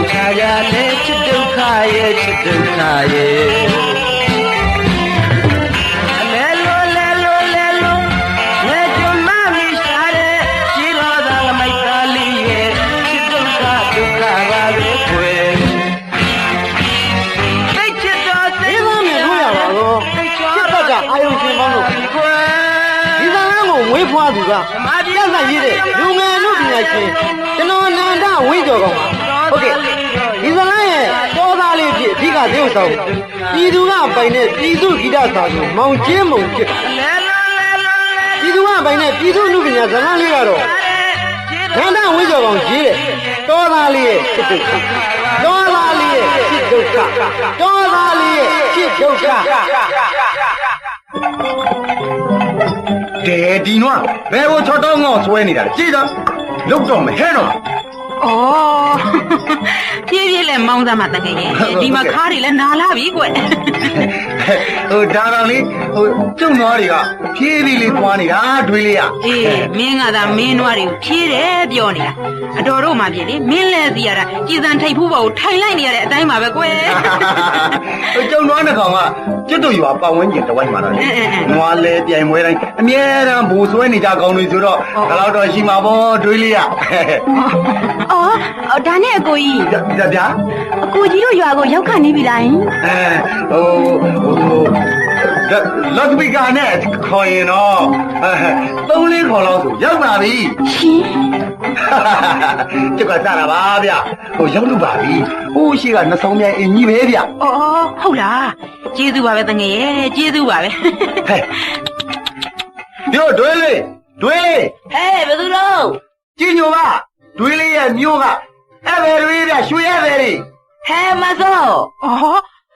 차야내 치득하에 치득하에 렐로 렐로 렐로 내좀 마음이 사래 지러다가 마이탈리에 치득하 득하가 되고에ဖွားသူကပြတ်သက်ရေးတဲ့လူငယ်လူပညာရှင်ကျွန်တော်နန္ဒဝင်းကျော်ကောင်ပါဟုတ်ကဲ့ဒီဇလန်းရဲ့တောသားလေးဖြစ်အဓိကသေုပ်ဆောင်ပြည်သူကပိုင်တဲ့ပြည်သူဂီတစာကိုမောင်ကျင်းမုံဖြစ်ပြည်သူကပိုင်တဲ့ပြည်သူလူပညာဇလန်းလေးကတော့နန္ဒဝင်းကျော်ကောင်ရေးတဲ့တောသားလေးရဲ့ဖြစ်ဒုက္ခတောသားလေးရဲ့ဖြစ်ဒုက္ခတောသားလေးရဲ့ဖြစ်ဒုက္ခတဲ့ဒီနွားဘယ်ကိုချော်တော့ငေါ့ဆွဲနေတာလဲကြည်တော့လုတ်တော့မဟဲတော့ဩပြေးပြေးလဲမောင်းသားမှာတကယ်ရဲ့ဒီမှာခါးတွေလဲနာလာပြီကွဟိုဒါတော်လေးဟိုကျုံနွားတွေကဖြည်းဖြည်းလေးသွားနေတာတွေးလေးရအေးမင်းကသာမင်းနွားတွေကိုဖြည်းတယ်ပြောနေတာအတော်တို့မှပြေးလေမင်းလဲစီရတာကြည်စံထိတ်ဖူးပေါ်ကိုထိုင်လိုက်နေရတဲ့အတိုင်းပါပဲကွဟိုကျုံနွားတစ်ကောင်ကကျွတ်တို့ရွာပတ်ဝန်းကျင်တဝိုက်မှာတော့နွားလဲပြိုင်မွဲတိုင်းအမြဲတမ်းဘူဆွဲနေကြကောင်းတွေဆိုတော့ဒါတော့ရှိမှာပေါ့တွေးလေးရဒါနဲ့အကိုကြီးဗျာအကိုကြီးတို့ရွာကိုရောက်ခနေပြီလားဟိုလော့စပီကာနဲ့ခေါ်ရင်တော့3-4ခေါ်လောက်ဆိုရောက်ပါပြီရှင်ကျုပ်ကစတာပါဗျဟိုရောက်လို့ပါပြီဟိုရှိကနှဆောင်မြိုင်အင်ကြီးပဲဗျဟုတ်လားကျေးဇူးပါပဲတငယ်ရဲ့ကျေးဇူးပါပဲဟဲ့ပြောတွေးလေးဟဲ့ဘယ်သူတော့ကြည်ညိုကတွေးလေးရဲ့မျိုးကအဲ့ဘယ်တွေးဗျရွှေရဲ့ဘယ်တွေဟဲမစော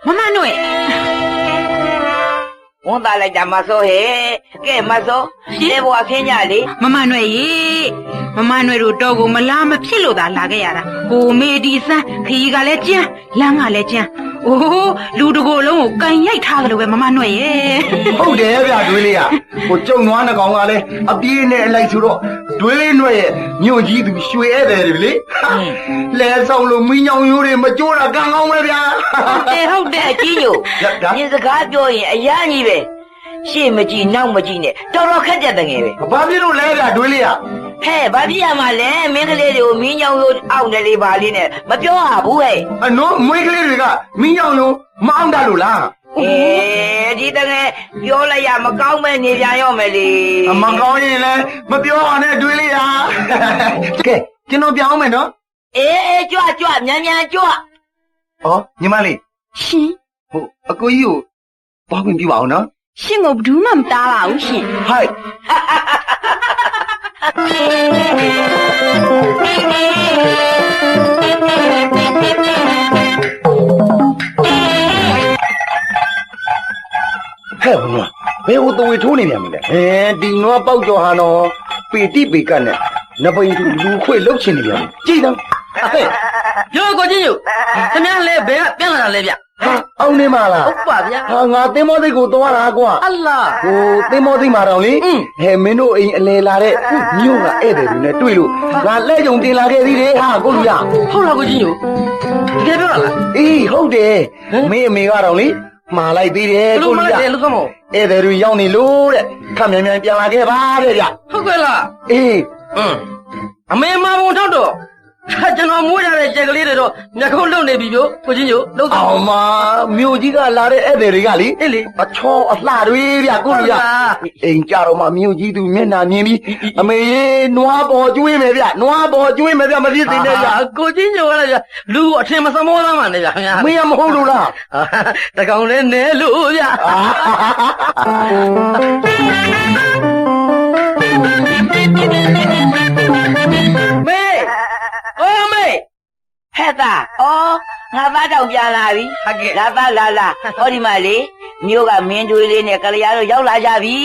မမနွဲ့ဝန်သားလိုက်တာမစောဟဲ့ကဲမစောဒီဘွားခင်းကြလေမမနွဲ့ရေမမနွဲ့တို့တော့ကိုမလားမဖြစ်လို့သာလာခဲ့ရတာကိုမေဒီစမ်းခရီးကလည်းကျန်းလမ်းကလည်းကျန်းအိုးလူတကိုယ်လုံးကိုကန်ရိုက်ထားကြလို့ပဲမမနွဲ့ရေဟုတ်တယ်ဗျတွေးလေးကဟိုကျုံနွားနှကောင်ကလည်းအပြေးနဲ့အလိုက်ဆိုတော့တွေးလေးနွဲ့ရဲ့မြို့ကြီးသူရွှေဧည့်သည်တွေလေလဲဆောင်လို့မင်းညောင်ရိုးတွေမကြိုးတာကံကောင်းပဲဗျာဟုတ်တယ်အကြီးညိုဒီစကားပြောရင်အရန်ကြီးပဲရှေ့မကြည့်နောက်မကြည့်နဲ့တော်တော်ခက်ကြတဲ့ငယ်ပဲဘာဖြစ်လို့လဲဗျတွေးလေးကဟဲ့ဘာဖြစ်ရမှာလဲမင်းကလေးတွေကိုမင်းညောင်ရိုးအောက်နေလေးပါလေးနဲ့မပြောရဘူးဟဲ့နော်မွေးကလေးတွေကမင်းညောင်ရိုးမအောင်တတ်လို့လားဒီတကယ်ပြောလိုက်ရမကောင်းမဲ့နေပြန်ရောမယ်လေမကောင်းရင်လည်းမပြောပါနဲ့တွေးလေးဟာကဲကျွန်တော်ပြောင်းမယ်နော်ကြွမြန်ကြွညီမလေးရှင်ဟိုအကိုကြီးကိုပေါင်းခွင့်ပြုပါအောင်နော်ရှင်ကိုဘယ်သူမှမတားပါဘူးရှင်ဟိုက်ဟဲ့ဘုရားဘယ်ဟိုတဝေထိုးနေပြန်ပြီလဲဒီနွားပေါက်ကြော်ဟာနော်ပေတိပေကတ်နဲ့နပိန်သူလူခွေလှုပ်ချင်နေပြန်ပြီကြည့်တော့ဟဲ့ပြောကိုချင်းယူခင်ဗျားလဲဘယ်ကပြန်လာတာလဲဗျအောင်နေမှာလားဟုတ်ပါဗျာငါသင်္ဘောသိတ်ကိုသွားတာကွာအလားဟိုသင်္ဘောသိတ်မှာတော့လေဟဲ့မင်းတို့အိမ်အလဲလာတဲ့မြို့ကဧည့်သည်တွေနဲ့တွေ့လို့ငါလက်ကြုံတင်လာခဲ့သေးတယ်ဟာကိုလူရဟုတ်လားကိုချင်းယူတကယ်ပြောတာလားအေးဟုတ်တယ်မင်းအမေကတော့လေမှားလိုက်သေးတယ်ကိုလူရလူကမောဧည့်သည်တွေရောက်နေလို့တဲ့ခက်မြန်ပြန်လာခဲ့ပါတဲ့ဗျဟုတ်ကဲ့လားအေးအမေမဘုံထောက်တော့ကျွန်တော်မွေးထားတဲ့ကြက်ကလေးတွေတော့ညခုံးလုံနေပြီပြိုကိုချင်းညိုလုံတော့အောင်မမြို့ကြီးကလာတဲ့ဧည့်သည်တွေကလေအေးလေအချောအလှတွေဗျကိုလူရအိမ်ကြတော့မှမြို့ကြီးသူမျက်နှာမြင်ပြီးအမေရေနွားပေါ်ကျွေးမယ်ဗျနွားပေါ်ကျွေးမယ်ဗျမဖြစ်သေးနဲ့ဗျကိုချင်းညိုကလည်းဗျလူအထင်မစမောသားမှနဲ့ဗျမင်းမဟုတ်လို့လားတကောင်လဲနဲလို့ဗျမေမေဟဲ့သားငါသားတောင်ပြန်လာပြီလာသားလာဟောဒီမှာလေမြို့ကမင်းတွေးလေးနဲ့ကလျားတို့ရောက်လာကြပြီ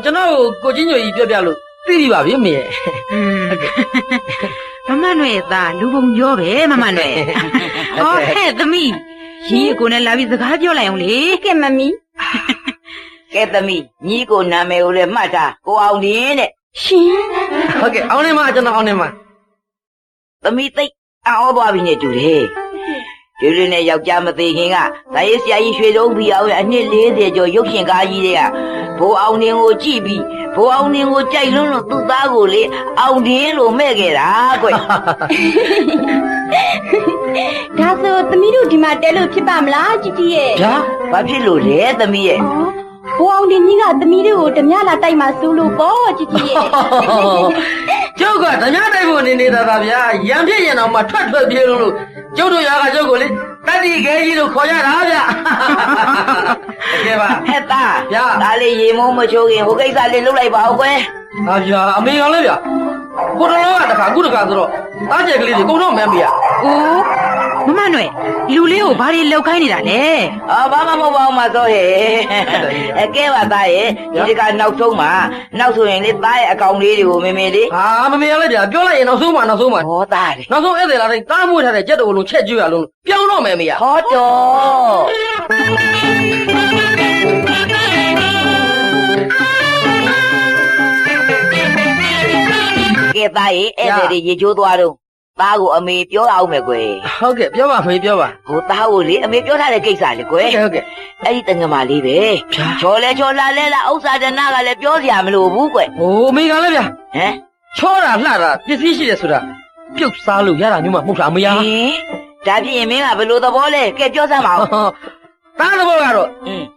ကျွန်တော်ကိုချင်းညိုကြီးပြောပြလို့သိပြီပါဗျမေမမနွဲ့သားလူပုံရောပဲမမနွဲ့ဟဲ့သမီးညီကိုနဲ့လာပြီးစကားပြောလိုက်အောင်လေကဲမမီကဲသမီးညီကိုနာမည်ကိုလည်းမှတ်ထားကိုအောင်လင်းတဲ့ရှင်ဟုတ်ကဲ့အောင်နေမှာကျွန်တော်အောင်နေမှာသမီးသိ အော်သွားပြီနဲ့တူတယ်ဒီလိုနဲ့ယောက်ျားမသေးခင်ကဒါရေးဆရာကြီးရွှေတုံးပြီးအောင်အနှစ်40ကျော်ရုပ်ရှင်ကားကြီးတွေကဘိုးအောင်နေကိုကြည့်ပြီးဘိုးအောင်နေကိုကြိုက်လွန်းလို့သူ့သားကိုလေအောင်တင်းလို့မဲ့ခဲ့တာကွ ဒါဆိုသမီးတို့ဒီမှာတဲလို့ဖြစ်ပါမလားជីជីရဲ့ ဒါဘာဖြစ်လို့လဲသမီးရဲ့ ဘိုးအောင်တင်ကြီးကသမီးတို့ကိုဓမြလာတိုက်မှာစိုးလို့ပေါ့ជីជីရဲ့ ကျုပ်ကဓမြတိုက်ဖို့နေနေတာပါဗျာရံပြည့်ရင်တော့မှထွက်ပြေးလို့ကျုပ်တို့ရွာကကျုပ်ကိုလေတတိခဲကြီးလို့ခေါ်ရတာဗျာတကယ်ပါ ဟဲ့သား ဗျာ ဒါလေးရေမိုးမချိုးခင်ဟိုကိစ္စလေးလုပ်လိုက်ပါဦးကွယ် ဟာဗျာအမေကလည်းဗျာကိုတော်တော်ကတခါအခုတခါဆိုတော့တားကျက်ကလေးတွေကုန်တော့မှန်းပြရ ။အိုးမမနွယ်လူလေးကိုဘာတွေလောက်ခိုင်းနေတာလဲ အော်ဘာမှမဟုတ်ပါဘူးမသောဟဲ့အကဲပါသားရဲ့ဒီကနောက်ဆုံးမှာနောက်ဆိုရင်လေသားရဲ့အကောင်လေးတွေကိုမေမေလေး ဟာမမေကလည်းဗျာပြောလိုက်ရင်နောက်ဆုံးမှ ဟောသားတယ် နောက်ဆုံးဧည့်သည်လာတိုင်းတားမွေးထားတဲ့ကြက်တော်လုံးချက်ကျွေးရလုံးပြောင်းတော့မယ်မေရ ဟောတော်ကဲသားရဲ့ဧည့်သည်တွေရေချိုးသွားတော့သားကိုအမေပြောအောင်မယ်ကွယ် ဟုတ်ကဲ့ပြောပါမေပြောပါ ဟိုသားကိုလေအမေပြောထားတဲ့ကိစ္စလေကွယ် ဟုတ်ကဲ့ အဲ့ဒီတငမလေးပဲချော်လဲချော်လာလဲလာဥစ္စာဒနာကလည်းပြောစရာမလိုဘူးကွယ် ဟိုအမေကလည်းဗျာ ဟမ် ချောတာလှတာပစ္စည်းရှိတယ်ဆိုတာပြုတ်စားလို့ရတာမျိုးမှမဟုတ်တာအမေရ ဟင်ဒါဖြစ်ရင်မင်းကဘယ်လိုသဘောလဲကဲပြောစမ်းပါဦး တားသဘောကတော့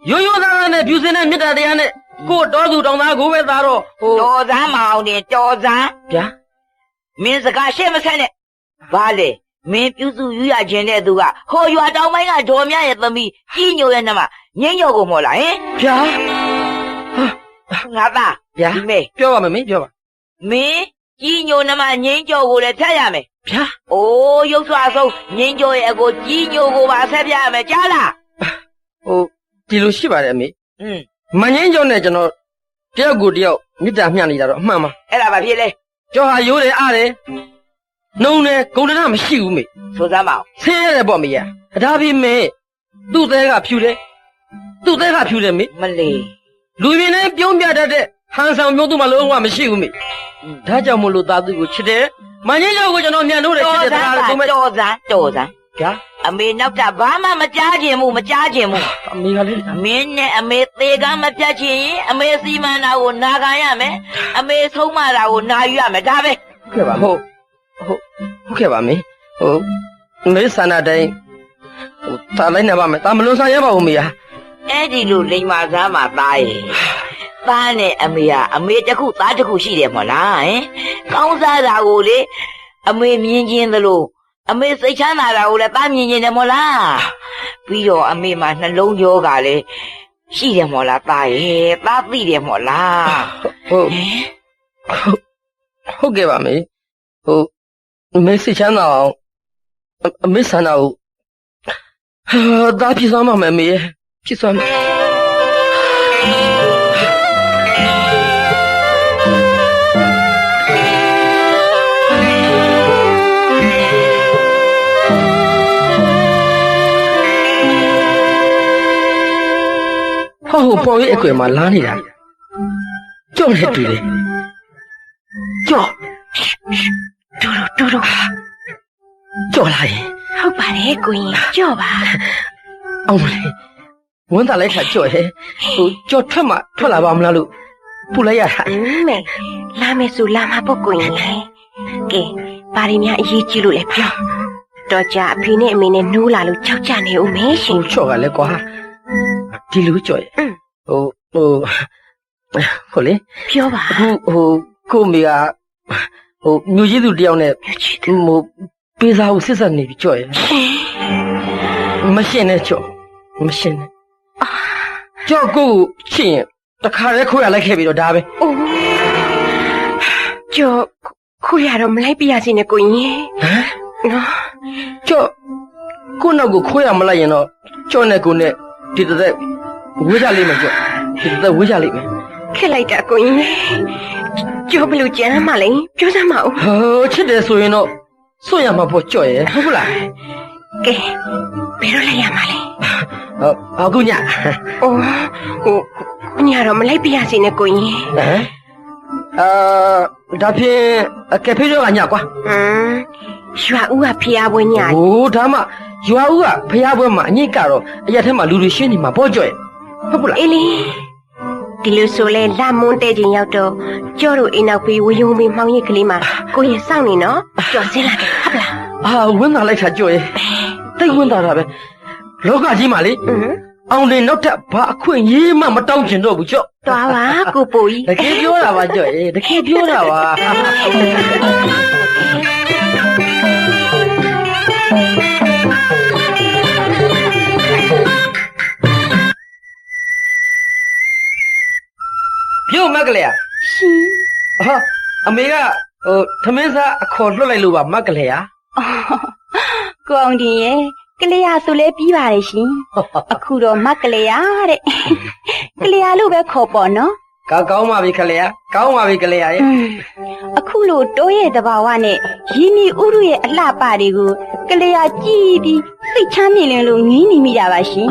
ရိုးရိုးသားသားနဲ့ဖြူစင်တဲ့မေတ္တာတရားနဲ့ကို့တော်သူတောင်သားကိုပဲသားတော့ဟို တော်စမ်းမအောင်နဲ့တော်စမ်း ဗျာ မင်းစကားရှေ့မဆက်နဲ့ဘာလဲမင်းပြုစုယူရခြင်းတဲ့သူကဟိုရွာတောင်ပိုင်းကဒေါ်မြရဲ့သမီးကြီးညိုရဲ့နှမငိမ့်ညိုကိုမော်လာဟင် ဗျာ ငါသား ဗျာ ဒီမေ ပြောပါမယ်မင်းပြောပါ မင်းကြီးညိုနှမငိမ့်ကျော်ကိုလည်းထပ်ရမယ် ဗျာ အိုးရုပ်စွာဆုံးငိမ့်ကျော်ရဲ့အကိုကြီးညိုကိုပါဆက်ပြရမယ်ကြားလား ဟိုဒီလိုရှိပါတယ်အမေ อืม မငင်းကျော်နဲ့ကျွန်တော်တယောက်ကိုတယောက်မေတ္တာမျှနေတာတော့အမှန်ပါ အဲ့ဒါဘာဖြစ်လဲ ကျော်ဟာရိုးတယ်အားတယ်နှုံတယ်ဂုဏ်တရမရှိဘူးမေ ဆိုစမ်းပါဦး ဆင်းရဲတယ်ပေါ့မေရဒါပြီးမေသူ့သေးကဖြူတယ်သူ့သေးကဖြူတယ်မေ မလေး လူပြင်းနဲ့ပြုံးပြတတ်တဲ့ဟန်ဆောင်မျိုးသူ့မှာလုံးဝမရှိဘူးမေဒါကြောင့်မို့လို့သားသူကိုချစ်တယ်မငင်းကျော်ကိုကျွန်တော်မြန်လို့တယ်ချစ်တယ်ဒါကဆိုမဲ့ တော်စမ်းဗျာ အမေနောက်တာဘာမှမကြားခြင်းဘူး အမေကလည်း မင်းနဲ့အမေသေးကမပြတ်ချင်ရင်အမေစီမံတာကိုနာခံရမယ်အမေဆုံးမတာကိုနာယူရမယ်ဒါပဲ ဟုတ်ကဲ့ပါဟုတ်ကဲ့ပါမေဟိုမေဆန္ဒတိုင်းဟိုတာလိုက်နေပါမယ်တာမလွန်ဆန်ရပါဘူးမေယာ အဲ့ဒီလိုလိမ္မာစားမှာသားရဲ့သားနဲ့အမေကအမေတစ်ခုသားတစ်ခုရှိတယ်မို့လားဟင်ကောင်းစားတာကိုလေအမေမြင်ချင်းသလိုအမေစိတ်ချမ်းသာတာကိုလည်းသားမြင်ချင်းတယ်မို့လားပြီးတော့အမေမှာနှလုံးရောဂါလေရှိတယ်မို့လားသားရဲ့သားသိတယ်မို့လား ဟုတ်ကဲ့ပါမေဟိုမေစိတ်ချမ်းသာအောင်အမေဆန္ဒကိုဒါဖြစ်သွားမှာမေဖြစ်သွားမှာဟိုပေါ်ရဲ့အကွယ်မှာလာနေတာကြောက်နေတူတယ်ကြောက်တူကြောက်လာရင် ဟုတ်ပါတယ်ကိုရင်ကြော့ပါ အောင်မလေးဝန်တာလိုက်ခါကြော့ဟဲ့ဟိုကြော့ထွက်လာပါမလားလို့ပူလိုက်ရတာ မေလာမယ်ဆိုလာမှာပေါ့ကိုရင်လေကဲဘာတွေများအရေးကြီးလို့လဲပြောတော့ကြအဖေနဲ့အမေနဲ့နိုးလာလို့ကြောက်ကြနေဦးမေရှ ဟို င် ကြော့ကလည်းကွာဒီလိုကြော့ရဲ့ဟိုလေ ပြောပါ အခုကိုမေကဟိုမြို့ကြီးသူတယောက်နဲ့ဟိုပေးစားကိုစစ်ဆက်နေပြီကြော့ရဲ့မရှင်းနဲ့ကြော့မရှင်းနဲ့ကြော့ကိုချစ်ရင်တခါတည်းခိုးရလိုက်ခဲ့ပြီတော့ဒါပဲ အိုးကြော့ခုရတော့မလိုက်ပြရစီနဲ့ကိုရင် ဟမ် နော် ကြော့ကိုနောက်ကိုခိုးရမလိုက်ရင်တော့ကြော့နဲ့ကိုနဲ့ဒီသက်ဝေးကြလိမ့်မယ်ကြော့ဒီသက်ဝေးကြလိမ့်မယ် ခက်လိုက်တာကိုရင်ကြော့ဘလို့ကြမ်းမှလဲပြောစမ်းမအောင် ဟိုချစ်တယ်ဆိုရင်တော့စွန့်ရမှာပေါ့ကြော့ရဲ့ဟုတ်လား ကဲဘယ်တော့လိုက်ရမှာလဲ အခုည အိုးဟိုခုညတော့မလိုက်ပြရစီနဲ့ကိုရင် ဟမ်ဒါဖြင့်ကက်ဖေးတော့ကညကွာ ဟမ်က ရွာဦးကဖျားပွဲညာ ဟိုးဒါမှရွာဦးကဖျားပွဲမှာအညစ်ကတော့အရက်ထဲမှာလူတွေရှင်းနေမှာပေါ့ကြွယ်ဟုတ်ပလား အေးလေဒီလိုဆိုလဲလာမွန်းတဲ့ချိန်ရောက်တော့ကြော့တို့အိမ်နောက်ပြီးဝယုံပြီးမှောင်ရိပ်ကလေးမှာကိုရင်စောင့်နေနော်ကြော်စင်းလာတယ်ဟုတ်လား အာဝင်းသာလိုက်တာကြွယ်တိတ်ဝင်းသာတာပဲလောကကြီးမှာလေအောင်နေနောက်ထပ်ဘာအခွင့်ရေးမှမတောင်းကျင်တော့ဘူးကြော့ သွားပါကိုပူကြီး တကယ်ပြောတာပါကြွယ်တကယ်ပြောတာပါပြုတ်မက်ကလေး ရှင် ဟာအမေကသမင်းစားအခေါ်လွတ်လိုက်လို့ပါမက်ကလေး ကိုအောင်တင်ရဲ့ကလေးရဆိုလဲပြီးပါတယ်ရှင်အခုတော့မကလေးရတဲ့ကလေးရလို့ပဲခေါ်ပေါ့နော် ကောင်းပါပြီခလေးကောင်းပါပြီကလေးရဲ့ အခုလိုတိုးရဲ့တဘာဝနဲ့ရင်းနီဥရုရဲ့အလှပတွေကိုကလေးရကြည့်ပြီးစိတ်ချမ်းမြေလင်းလို့ငင်းနေမိတာပါရှင်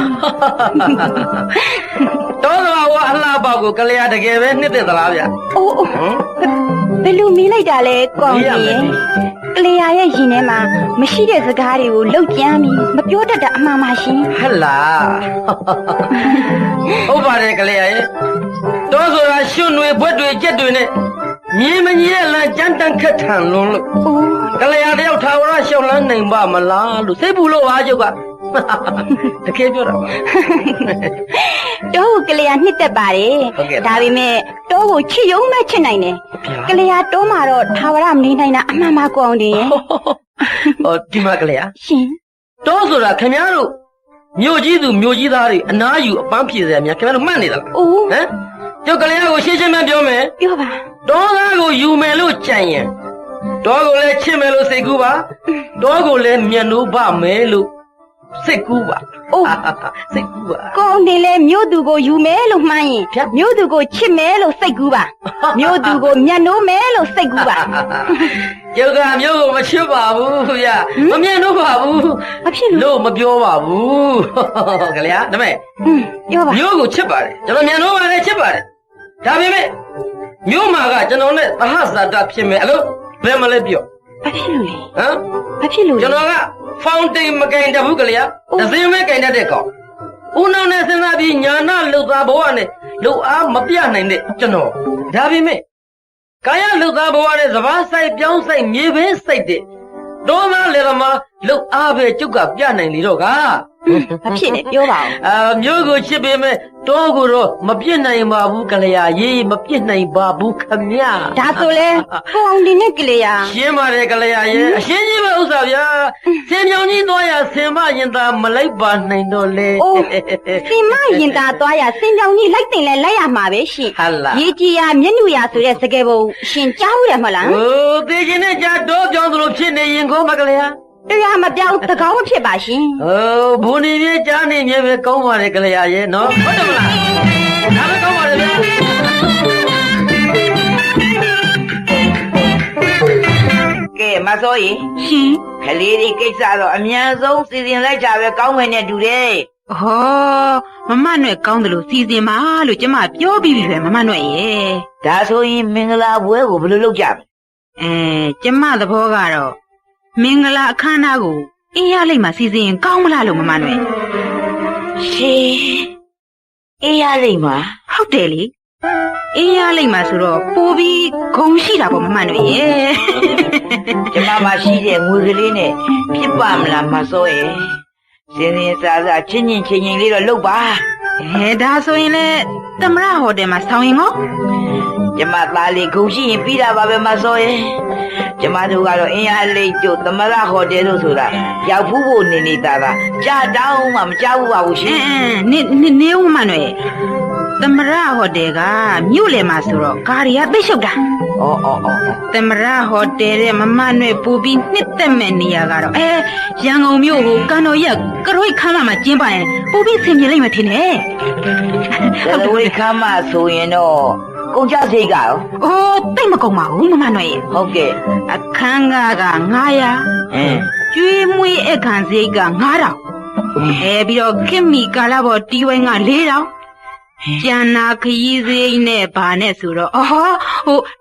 တော်တော်ဝါအလှပေါက်ကိုကလေးတကယ်ပဲနှစ်သက်သလားဗျ အိုးဘယ်လိုမီးလိုက်တာလဲကောင်းကြီးရဲ့ကလေးရရဲ့ရင်ထဲမှာမရှိတဲ့စကားတွေကိုလှုပ်ကြမ်းပြီးမပြောတတ်တာအမှန်ပါရှင် ဟဲ့လားဟုတ်ပါတယ်ကလေးရဲ့တော်ဆိုတာရွှွနွေဘွက်တွေကြက်တွေနဲ့မြင်းမကြီးရဲ့လမ်းကြမ်းတမ်းခက်ထန်လုံးလို့ အိုး ကလေးတယောက်ထာဝရရှောက်လန်းနိုင်ပါမလားလို့စိတ်ပူလို့ပါကျုပ်ကတကယ်ပြောတာပါ တောကိုကလေးရနှစ်သက်ပါတယ် ဟုတ်ကဲ့ ဒါပေမဲ့တောကိုချစ်ရုံပဲချစ်နိုင်တယ်ကလေးရတောမှာတော့ထာဝရမနေနိုင်တာအမှန်ပါကောင်းတယ်ရဲ့ ဟောဒီမှာကလေး ရှင် တော်ဆိုတာခင်ဗျားတို့မြို့ကြီးသူမြို့ကြီးသားတွေအနားယူအပန်းဖြေစရာများခင်ဗျားတို့မှတ်နေသလား အိုး ဟမ်ကျုပ်ကလေးကိုရှင်းရှင်းပဲပြောမယ် ပြောပါ တောသားကိုယူမယ်လို့ကြံရင်တောကိုလည်းချစ်မယ်လို့စိတ်ကူးပါတောကိုလည်းမျက်နှိုးပါမယ်လို့စိတ်ကူးပါ အိုး စိတ်ကူးပါ ကောင်းတယ်လေမြို့သူကိုယူမယ်လို့မှန်းရင် ဖြတ် မြို့သူကိုချစ်မယ်လို့စိတ်ကူးပါမြို့သူကိုမျက်နှိုးမယ်လို့စိတ်ကူးပါ ကျုပ်ကမြို့ကိုမချစ်ပါဘူးဗျမမျက်နှိုးပါဘူး မဖြစ်လို့ လို့မပြောပါဘူးကလေးဒါမဲ့ ပြောပါ မြို့ကိုချစ်ပါတယ်ကျွန်တော်မျက်နှိုးပါလေချစ်ပါတယ်ဒါပေမဲ့မြို့မှာကကျွန်တော်နဲ့သဟဇာတဖြစ်မယ်အဲ့လိုဘယ်မှလည်းပြော ဘာဖြစ်လို့လဲ ဟမ် ဘာဖြစ်လို့လဲ ကျွန်တော်ကဖောင်တိန်မကင်တတ်ဘူးကလေးဒဇင်းမဲကင်တတ်တဲ့ကောင်ဦးနောင်နဲ့စဉ်းစားပြီးညာနာလှုပ်သားဘဝနဲ့လှုပ်အားမပြနိုင်တဲ့ကျွန်တော်ဒါပေမဲ့ကာယလှုပ်သားဘဝနဲ့စဘာဆိုင်ပြောင်းဆိုင်မြေဘင်းစိတ်တဲ့ဒေါသလေသမားလှုပ်အားပဲကျုပ်ကပြနိုင်လေတော့က ဘာဖြစ်လဲပြောပါဦး မျိုးကိုချစ်ပေမဲ့တောကိုတော့မပြစ်နိုင်ပါဘူးကလေးရေးမပြစ်နိုင်ပါဘူးခမရ ဒါဆိုလဲကိုအောင်ဒီနဲ့ကလေးရ ရှင်းပါတယ်ကလေးရဲ့အရှင်းကြီးပဲဥစ္စာဗျာဆင်မြောင်ကြီးသွားရဆင်မရင်သာမလိုက်ပါနိုင်တော့လေ အိုးစင်မရင်သာသွားရစင်ကြောင်ကြီးလိုက်တင်လဲလိုက်ရမှာပဲရှင် ဟာလား ရေကြီးရမျက်နှူရဆိုတဲ့စကယ်ပုံရှင်ကြားဦးတယ်မဟုတ်လား ဟိုသေခြင်းနဲ့ကြာတော့ပြောင်းသလိုဖြစ်နေရင်ကိုမကလေး တရားမပြောင်းတကောင်းမဖြစ်ပါရှင် ဟိုဘူနေပြေကြားနေမြဲပဲကောင်းပါတယ်ကလေးရဲ့နော်ဟုတ်တယ်မလားဒါပဲကောင်းပါတယ်ဗျာ ကဲမစိုးရင် ရှင် ကလေးတွေကိစ္စတော့အမြန်ဆုံးစီစဉ်လိုက်ကြပဲကောင်းမယ်နဲ့တူတယ် ဟောမမနွယ်ကောင်းတယ်လို့စီစဉ်ပါလို့ကျမပြောပြီးပြီပဲမမနွယ်ရဲ့ ဒါဆိုရင်မင်္ဂလာပွဲကိုဘယ်လိုလုပ်ကြမလဲ ကျမသဘောကတော့မင်္ဂလာအခမ်းအနားကိုအေးရလိမ့်မှာစီစဉ်ရင်ကောင်းမလားလို့မမနွယ် ရှေးအေးရလိမ့်မှာ ဟုတ်တယ်လေအေးရလိမ့်မှာဆိုတော့ပို့ပြီးဂုံရှိတာပေါ့မမနွယ်ရဲ့ ကျမမရှိတဲ့ငွေကလေးနဲ့ဖြစ်ပါမလားမစိုးရဲ့စင်စင်စားစားချင်းချင်းလေးတော့လုပ်ပါ ဒါဆိုရင်လေသမရဟိုတယ်မှာဆောင်းရင်ကို ကျမသားလေးဂုံရှိရင်ပြီးတာပါပဲမစိုးရဲ့ကျမတို့ကတော့အင်းအားလိတ်တို့သမရဟိုတယ်တို့ဆိုတာရောက်ဘူးဖို့နေနေတာကကြာတောင်းမှမကြောက်ဘူးပါဘူးရှင် နေဦးမနွယ်သမရဟိုတယ်ကမြို့လေမှာဆိုတော့ကားတွေကသိရှုပ်တာ ဩ သမရဟိုတယ်ရဲ့မမနွယ်ပူပြီးနှစ်သက်မဲ့နေရာကတော့ရန်ကုန်မြို့ကိုကန်တော်ရက်ကရွိခမ်းမှာကျင်းပရင်ပူပြီးဆင်ပြေလိမ့်မယ်ထင်တယ် ဒါဝိခမ်းမဆိုရင်တော့ကုန်ကြစိတ်ကရော ။အိုးတိတ်မကုန်ပါဘူးမမနွယ်ရဲ့ ဟုတ်ကဲ့ အခန်းက900ကျွေးမွေးအခန်းစရိတ်က9000ပြီးတော့ခင်မီကာလာဘော်တီဝိုင်းက4000ကျန်နာခရီးစရိတ်နဲ့ဗာနဲ့ဆိုတော့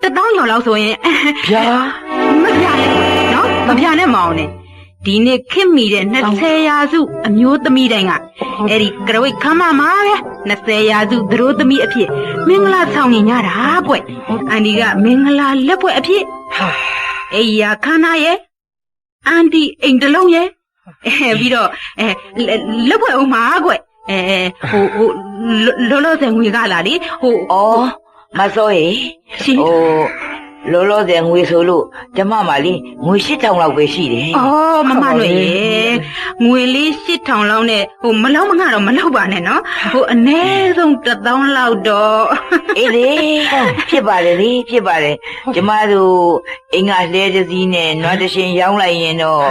1000ကျော်လောက်ဆိုရင် ဗျာ မပြဘူးနော် မပြနဲ့မအောင်နဲ့ဒီနေ့ခင်မိတဲ့20ရာစုအမျိုးသမီးတိုင်းကအဲ့ဒီကရဝိတ်ခမ်းမမှာပဲ20ရာစုသူတို့သမီးအဖြစ်မင်္ဂလာဆောင်နေကြတာကွအန်ဒီကမင်္ဂလာလက်ပွဲအဖြစ်အေးရခန္ဓာရဲ့အန်ဒီအိမ်တလုံးရဲ့ပြီးတော့လက်ပွဲအောင်မှာကွဟိုလောလောဆယ်ငွေကလာလေဟိုဩမစောရေလောလောဆယ်ငွေဆိုလို့ကျမမလေးငွေ8000လောက်ပဲရှိတယ်မမတို့ရေငွေလေး8000လောက်နဲ့ဟိုမလောက်မငါတော့မလောက်ပါနဲ့နော်ဟိုအနည်းဆုံး1000လောက်တော့အေးလေဖြစ်ပါတယ်လေဖြစ်ပါတယ်ကျမတို့အင်္ဂါလှဲတစ်စီးနဲ့နွားတရှင်ရောင်းလိုက်ရင်တော့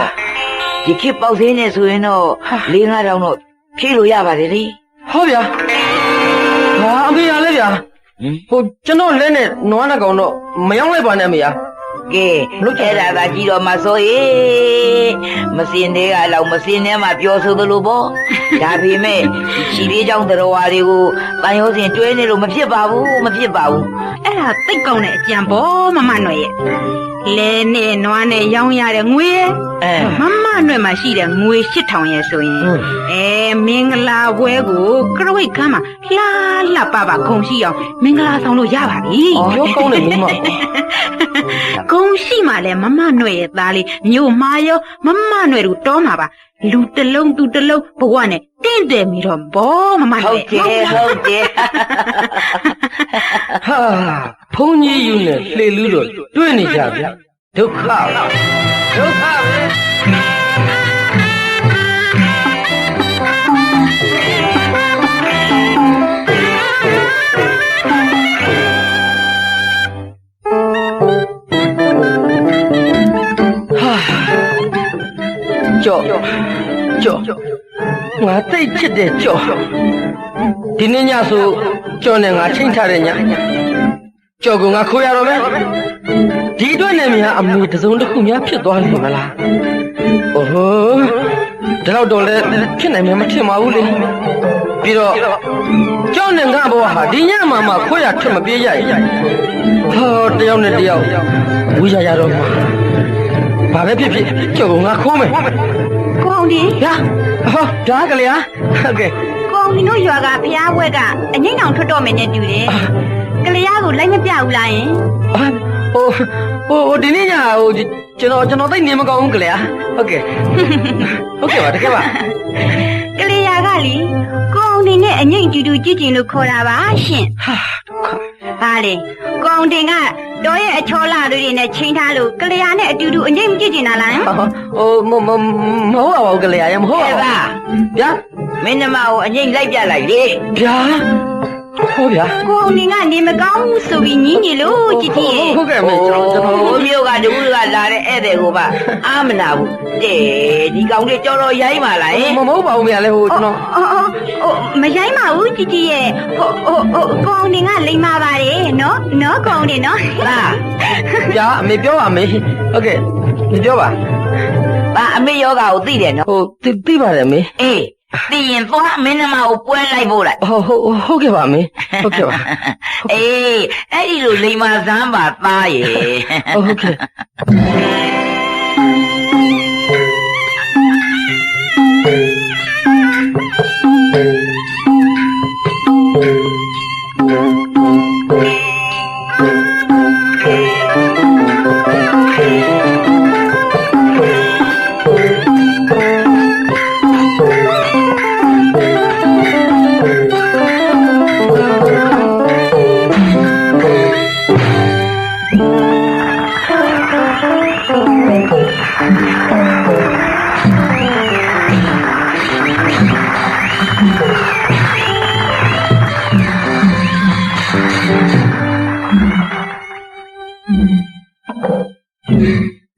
ဒီခေတ်ပေါက်သေးနဲ့ဆိုရင်တော့4-5တောင်တော့ဖြည့်လို့ရပါတယ်လေဟုတ်ဗျာဟာအမေရလေဗျာဟိုကျွန်တော်လဲနဲ့နွားနှကောင်တော့မရောက်လိုက်ပါနဲ့မေယာကဲအဲ့ဒါသာကြည့်တော့မဆိုရေမစင်သေးကလောက်မစင်ထဲမှာပြောဆိုသလိုပေါ့ဒါပေမဲ့ခြီလေးချောင်းတော်ဝါတွေကိုတန်ရုံးစင်တွဲနေလို့မဖြစ်ပါဘူးအဲ့ဒါသိတ်ကောင်းတဲ့အကြံပေါ့မမနွယ်ရဲ့လဲနဲ့နွားနဲ့ရောင်းရတဲ့ငွေမမနွယ်မှာရှိတဲ့ငွေ8000ရဲ့ဆိုရင်မင်္ဂလာပွဲကိုကရဝိတ်ခမ်းမှာလှပခုံရှိအောင်မင်္ဂလာဆောင်လို့ရပါပြီပြောကောင်းတယ်မိမခုံရှိမှလဲမမနွယ်ရဲ့သားလေးမြို့မာရောမမနွယ်တို့တောမှာပါလူတလုံးသူတလုံးဘဝနဲ့တင့်တယ်မိတော့ဘောမမနွယ်ဟုတ်တယ်ဟာဖုန်ကြီးယူနဲ့လှေလူးတော့တွေ့နေကြဗျဒုက္ခပဲကြော့ငါသိချစ်တဲ့ကြော့ဒီနေ့ညဆိုကြော့နဲ့ငါချိန်ထားတဲ့ညကြော့ကငါခိုးရတော့မယ်ဒီအတွက်နဲ့များအမေတစုံတစ်ခုများဖြစ်သွားလိမ့်မလားအိုးဟိုဒီတော့လည်းဖြစ်နိုင်မှာမထင်ပါဘူးလေပြီးတော့ကြော့နဲ့ငါဘဝဟာဒီညမှာခိုးရထွက်မပြေးရရင်ဟောတယောက်နဲ့တယောက်ဝူရတော့မှာဘာပဲဖြစ်ဖြစ်ကြော့ကငါခိုးမယ်ကိုအောင်ဒီဟာဒါကလေးဟာဟုတ်ကဲ့ကိုအောင်ဒီတို့ရွာကဖျားဘွဲကအငိမ့်အောင်ထွက်တော့မယ်နဲ့တူတယ်ကလေးကိုလိုက်မပြဘူးလားယင်ဟိုဒီနေ့ညဟိုကျွန်တော်သိနေမကောင်းဘူးကလေးဟုတ်ကဲ့ပါတကယ်ပါကလေးကလေကိုအောင်ဒီနဲ့အငိမ့်တူတူကြည့်ကျင်လို့ခေါ်တာပါရှင်ဟာလေကိုအောင်တင်ကတော်ရဲ့အချောလာတွေနဲ့ချိန်ထားလို့ကလေးရနဲ့အတူတူအငိမ့်ကြည့်ကျင်တာလားဟိုမဟုတ်ပါဘူးကလေးရမဟုတ်ပါဘူးဗျာမင်းနှမကိုအငိမ့်လိုက်ပြလိုက်လေဗျာဟုတ်ဗျာကိုအောင်နေကနေမကောင်းဘူးဆိုပြီးညီးနေလို့ကြည့်ကြည့်ဟုတ်ကဲ့မေကျွန်တော်မျိုးကတူကလာတဲ့ဧည့်သည်ကိုပါအာမနာဘူးတဲ့ဒီကောင်လေးကြော်တော်ရိုင်းပါလားမဟုတ်ပါဘူးဗျာလေဟိုကျွန်တော်မရိုင်းပါဘူးကြည့်ကြည့်ရဲ့ကိုအောင်နေကလိမ္မာပါတယ်နော်ကိုအောင်နေနော်ဟာဗျာအမေပြောပါမေဟုတ်ကဲ့မပြောပါအမေယောဂါကိုသိတယ်နော်ဟိုသိပါတယ်မေအေးသိရင်သွားမင်းနှမကိုပွဲလိုက်ဖို့လိုက်ဟုတ်ကဲ့ပါမေဟုတ်ကဲ့ပါအေးအဲ့ဒီလိုလိမ္မာစမ်းပါသားရေဟုတ်ကဲ့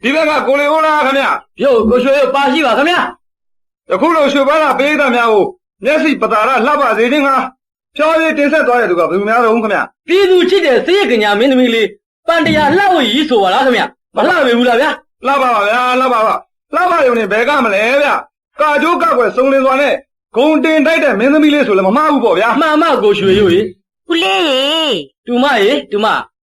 ဒီဘက်ကကိုလေဦးလားခင်ဗျရုပ်ကိုရွှေပါရှိပါခင်ဗျအခုလိုရွှေပါလာပေးတာများကိုမျက်စိပတာရလှပစေခြင်းကဖြောရေးတင်ဆက်သွားတဲ့သူကဘယ်လိုများတော့ခင်ဗျပြည်သူချစ်တဲ့စေရကညာမင်းသမီးလေးပန်တရားလှဝကြီးဆိုပါလားခင်ဗျမလှပေဘူးလားဗျာလှပါပါဗျာလှပါရုံနဲ့ဘယ်ကမလဲဗျကာကျိုးကောက်ွယ်စုံလင်စွာနဲ့ဂုံတင်တိုက်တဲ့မင်းသမီးလေးဆိုလည်းမမှားဘူးပေါ့ဗျာမှန်မှကိုရွှေရုပ်ရေဦးလေးရေတူမ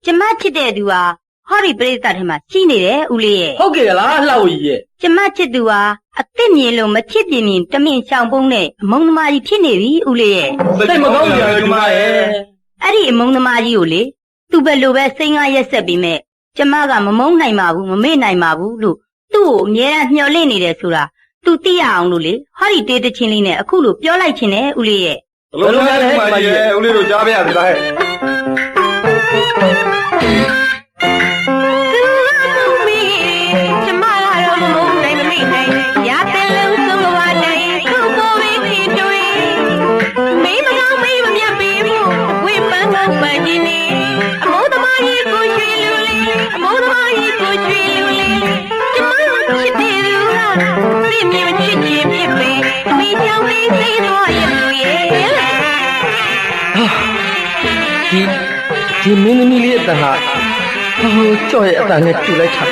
ကျမချစ်တဲ့သူဟာ ဟောဒီပရိသတ်ထဲမှာရှိနေတယ်ဦးလေးရဲ့ ဟုတ်ကဲ့လားလှဝကြီးရဲ့ ကျမချစ်သူဟာအသက်မြင်လို့မချစ်ပြင်းပြင်းတမင်ရှောင်ပုံးနဲ့အမုန်းသမားကြီးဖြစ်နေပြီဦးလေးရဲ့ စိတ်မကောင်းကြရကျမရဲ့ အဲ့ဒီအမုန်းသမားကြီးကိုလေသူ့ဘက်လိုပဲစိတ်ငါရက်ဆက်ပြီးမဲ့ကျမကမမုန်းနိုင်ပါဘူးမမေ့နိုင်ပါဘူးလို့သူ့ကိုအမြဲတမ်းမျှော်လင့်နေတယ်ဆိုတာသူသိရအောင်လို့လေဟောဒီတေးတချင်းလေးနဲ့အခုလိုပြောလိုက်ခြင်းနဲ့ဦးလေးရဲ့ ဘလို့လဲမကြီးရဲ့ဦးလေးတို့ကြားပြရသေးလားဟဲ့ ကျမကတော့မမုန်းနိုင်မမိနိုင်ရတဲ့လုံးစုံလိုပါတိုင်းခုကိုပဲဖြစ်တွေ့မိမကောင်းမိမမြတ်ပေးဖို့ဝိပန်းကောင်းပန်းကြီးနေအမိုးသမားကြီးကိုရွှေလူလေးအမိုးသမားကြီးကိုရွှေလူလေးကျမချစ်တယ်လူကသိမြင်ချစ်ခြင်းဖြစ်ပေမိကြောင့်လေးသိတော့ရလူရဲ့ဒီမင်းသမီးလေးအတန်ဟာဟိုကြော့ရဲ့အတန်နဲ့တူလိုက်တာ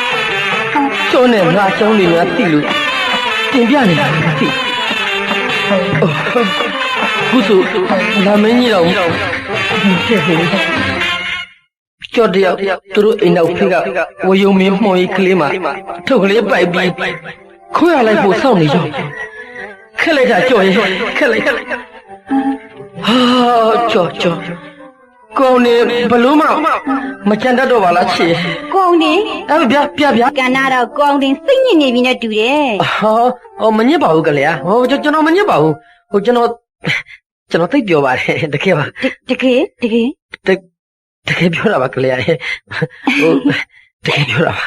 ကြော့နဲ့ငါအကြောင်းတွေများသိလို့တင်ပြနေတာမသိခုဆိုလာမင်းကြီးတော့ဖြစ်နေကြော့တယောက်သူတို့အိမ်နောက်ဖေးကဝယုံမင်းမှော်ကြီးကလေးမှာထုတ်ကလေးပိုက်ပြီးခွဲရလိုက်ဖို့စောင့်နေကြခက်လိုက်တာကြော့ရဲ့ခက်လိုက်ဟာကြော့ကောင်းနေဘလို့မကြံတတ်တော့ပါလားချေ ကိုအောင်တင် အဲ့ဗျာ ကန္နာတော့ကိုအောင်တင်စိတ်ညစ်နေပြီနဲ့တူတယ် ဟောမညစ်ပါဘူးကလေးဟောကျွန်တော်မညစ်ပါဘူးဟိုကျွန်တော်သိပြောပါတယ်တကယ်ပါ တကယ်တကယ် ပြောတာပါကလေးဟိုတကယ်ပြောတာပါ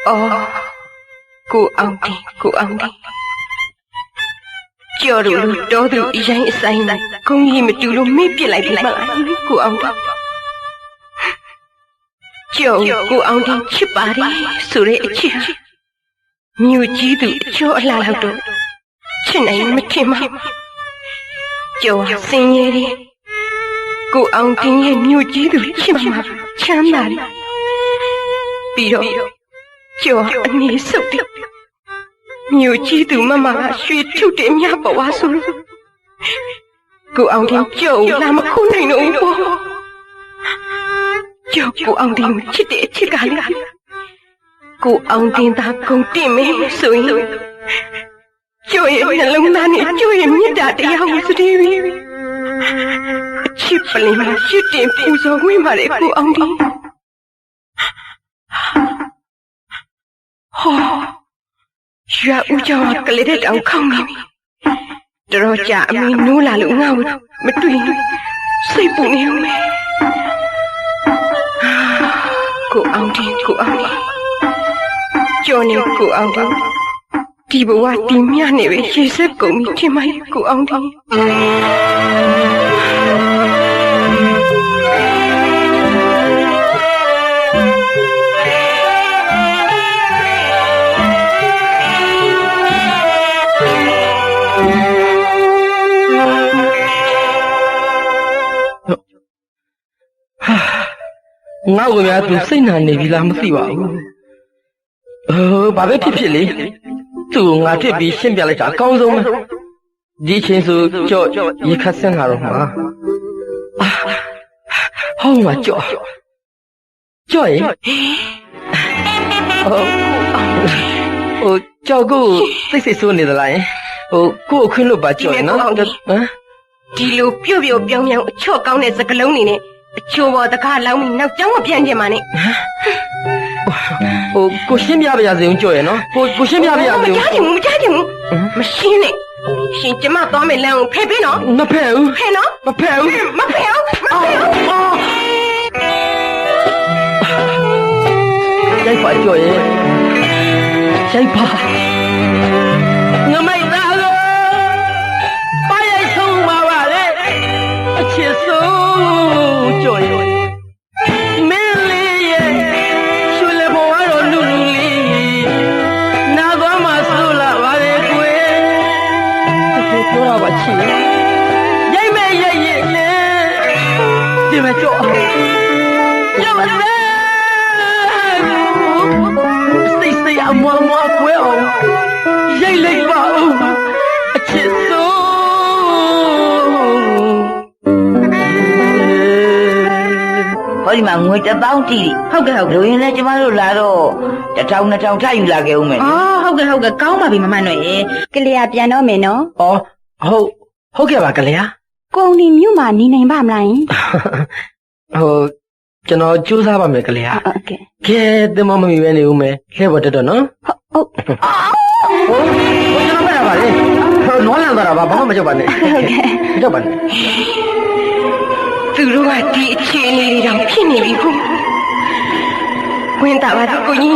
အော်ကိုအောင်တင်ကြော်လို့တော်သူအရင်အဆိုင်ကုန်းကြီးမတူလို့မေ့ပြစ်လိုက်ပြီမလားကိုအောင်တင်ကြော်ကိုအောင်တင်ချစ်ပါတယ်ဆိုတဲ့အချစ်မြို့ကြီးသူအကျော်အလားလောက်တော့ချစ်နိုင်မထင်ပါကြော်စင်ရည်ကိုအောင်တင်ရဲ့မြို့ကြီးသူချစ်မှာချမ်းသာတယ်ပြီးတော့ကျော်အနေဆုပ်တယ်မြို့ကြီးသူမမကရွှေထုတယ်မြဘဝဆိုလို့ကိုအောင်တင်ကျော်လာမခုနိုင်တော့ဘူးကျော်ကိုအောင်တင်ချစ်တဲ့အချစ်ကလေးကိုအောင်တင်သာကုန်တင်မယ်ဆိုရင်ကျော်ရဲ့နှလုံးသားနဲ့ကျော်ရဲ့မေတ္တာတရားကိုစတဲ့ပြီအချစ်ပလင်မှာရွှေတင်ပူဇော်ဝင်ပါလေကိုအောင်တင်ဟောရွာဦးကျော်ကလေးတဲ့တောင်ခေါင်းနေပြီတော်ကြအမီနိုးလာလို့ငါ့ကိုမတွေ့စိတ်ပူနေဦးမယ်ကိုအောင်တင်ကြော်နေကိုအောင်တင်ဒီဘဝဒီမြနေပဲရေစက်ကုန်ပြီထင်မရဲ့ကိုအောင်တင်ငါ့ကိုများသူစိတ်နာနေပြီလားမသိပါဘူးဘာပဲဖြစ်လေသူ့ကိုငါဖြစ်ပြီးရှင်းပြလိုက်တာအကောင်းဆုံးပဲဒီချင်းဆိုကြော့ရေခတ်ဆင်းလာတော့မှာဟောမှာကြော့ရဲ့ဟိုကြော့ကိုစိတ်ဆိုးနေသလားယင်ဟိုကို့အခင်းလို့ပါကြော့နော်ဟမ်ဒီလိုပြုတ်ပြောင်းအချော့ကောင်းတဲ့စကလုံးနေနဲ့အချိုးပေါ်တကားလောင်းပြီးနောက်ကျောင်းမပြန်ချင်ပါနဲ့ဟိုကိုရှင်းပြပါရစေဦးကြော်ရနော်ကိုရှင်းပြပါရစေဦးမကြားချင်ဘူးမရှင်းနဲ့ရှင်ကျမသွားမယ်လမ်းကိုဖယ်ပေးနော်မဖယ်ဘူးဖယ်နော်မဖယ်ဘူးရိုက်ပါကြော်ရရိုက်ပါငမိုက်သားကိုပါရိုက်ဆုံးပါပါလေအချစ်ဆုံးကြော်ရမင်းလေးရဲ့ရွှေလေဘဝတော်လူလေးနာသွားမှဆိုလာပါလေကွယ်ဒီပြောရပါချစ်ရိုက်မဲ့ရိုက်ရဲ့ဒီမဲ့ကြော်မစဲ အမွားမွားကွဲအောင်ရိတ်လိုက်ပါဦးအချစ်ဆုံး ဟောဒီမှာငွေ1000တီး ဟုတ်ကဲ့ဟုတ်ကဲ့ လူရင်းနဲ့ကျမတို့လာတော့1000 2000ထပ်ယူလာခဲ့ဦးမယ် အော်ဟုတ်ကဲ့ဟုတ်ကဲ့ကောင်းပါပြီမမနွယ်ရေ ကလေးကပြန်တော့မယ်နော် ဩဟုတ်ကဲ့ပါကလေးဟာ ကိုအောင်ဒီမြို့မှာနေနိုင်ပါမလားယင် ကျွန်တော်ကြိုးစားပါမယ်ကလေးဟာ ဟုတ်ကဲ့ ကဲတင်မမမီပဲနေဦးမယ်လှည့်ပေါ်တက်တော့နော် ဟုတ် ကျွန်တော်ဖက်ရပါလေနွားလန်သွားတာပါဘာမှမကြောက်ပါနဲ့မကြောက်ပါနဲ့ သူတို့ကဒီအခြေအနေတွေတောင်ဖြစ်နေပြီခုဝင်တာပါတော့ကိုကြီး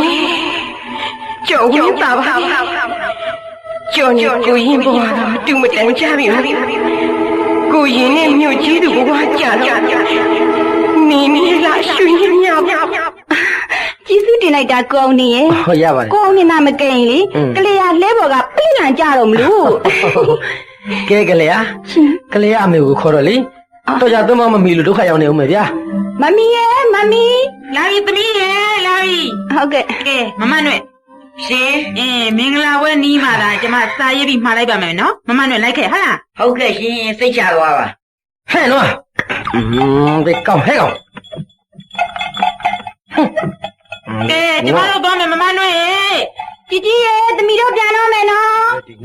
ကြော်ဝင်တာပါကြော်နေကိုရင်ဘဝတော့တူမတန်ကြပြီကိုရင်နဲ့မြို့ကြီးသူဘဝကြာတော့နေနေလားရွှေရင်မြောက် ကျေးဇူးတင်လိုက်တာကိုအောင်နေရဲ့ ဟုတ်ရပါတယ် ကိုအောင်နေနာမကင်လေကလေးကလဲပေါ်ကပြင်းလန်ကြတော့မလို့ ကဲကလေးဟာကလေးအမေကိုခေါ်တော့လေတော့ကြသုံးမမမီလို့ဒုက္ခရောက်နေဦးမယ်ဗျာ မမီရဲ့မမီ လာပြီသမီးရေလာပြီ ဟုတ်ကဲ့ ကဲမမနွယ်ရှင်မင်္ဂလာဝဲနီးမှာဒါကျမစာရေးပြီးမှာလိုက်ပါမယ်နော်မမနွယ်လိုက်ခဲ့ဟာလား ဟုတ်ကဲ့ရှင်စိတ်ချသွားပါ ဟဲ့နော်ဒီကောင်ဟဲ့ကောင် ကဲကျမတို့တော့မယ်မမနွယ်ရေ ជីជីရဲ့သမီးတို့ပြန်တော့မယ်နော်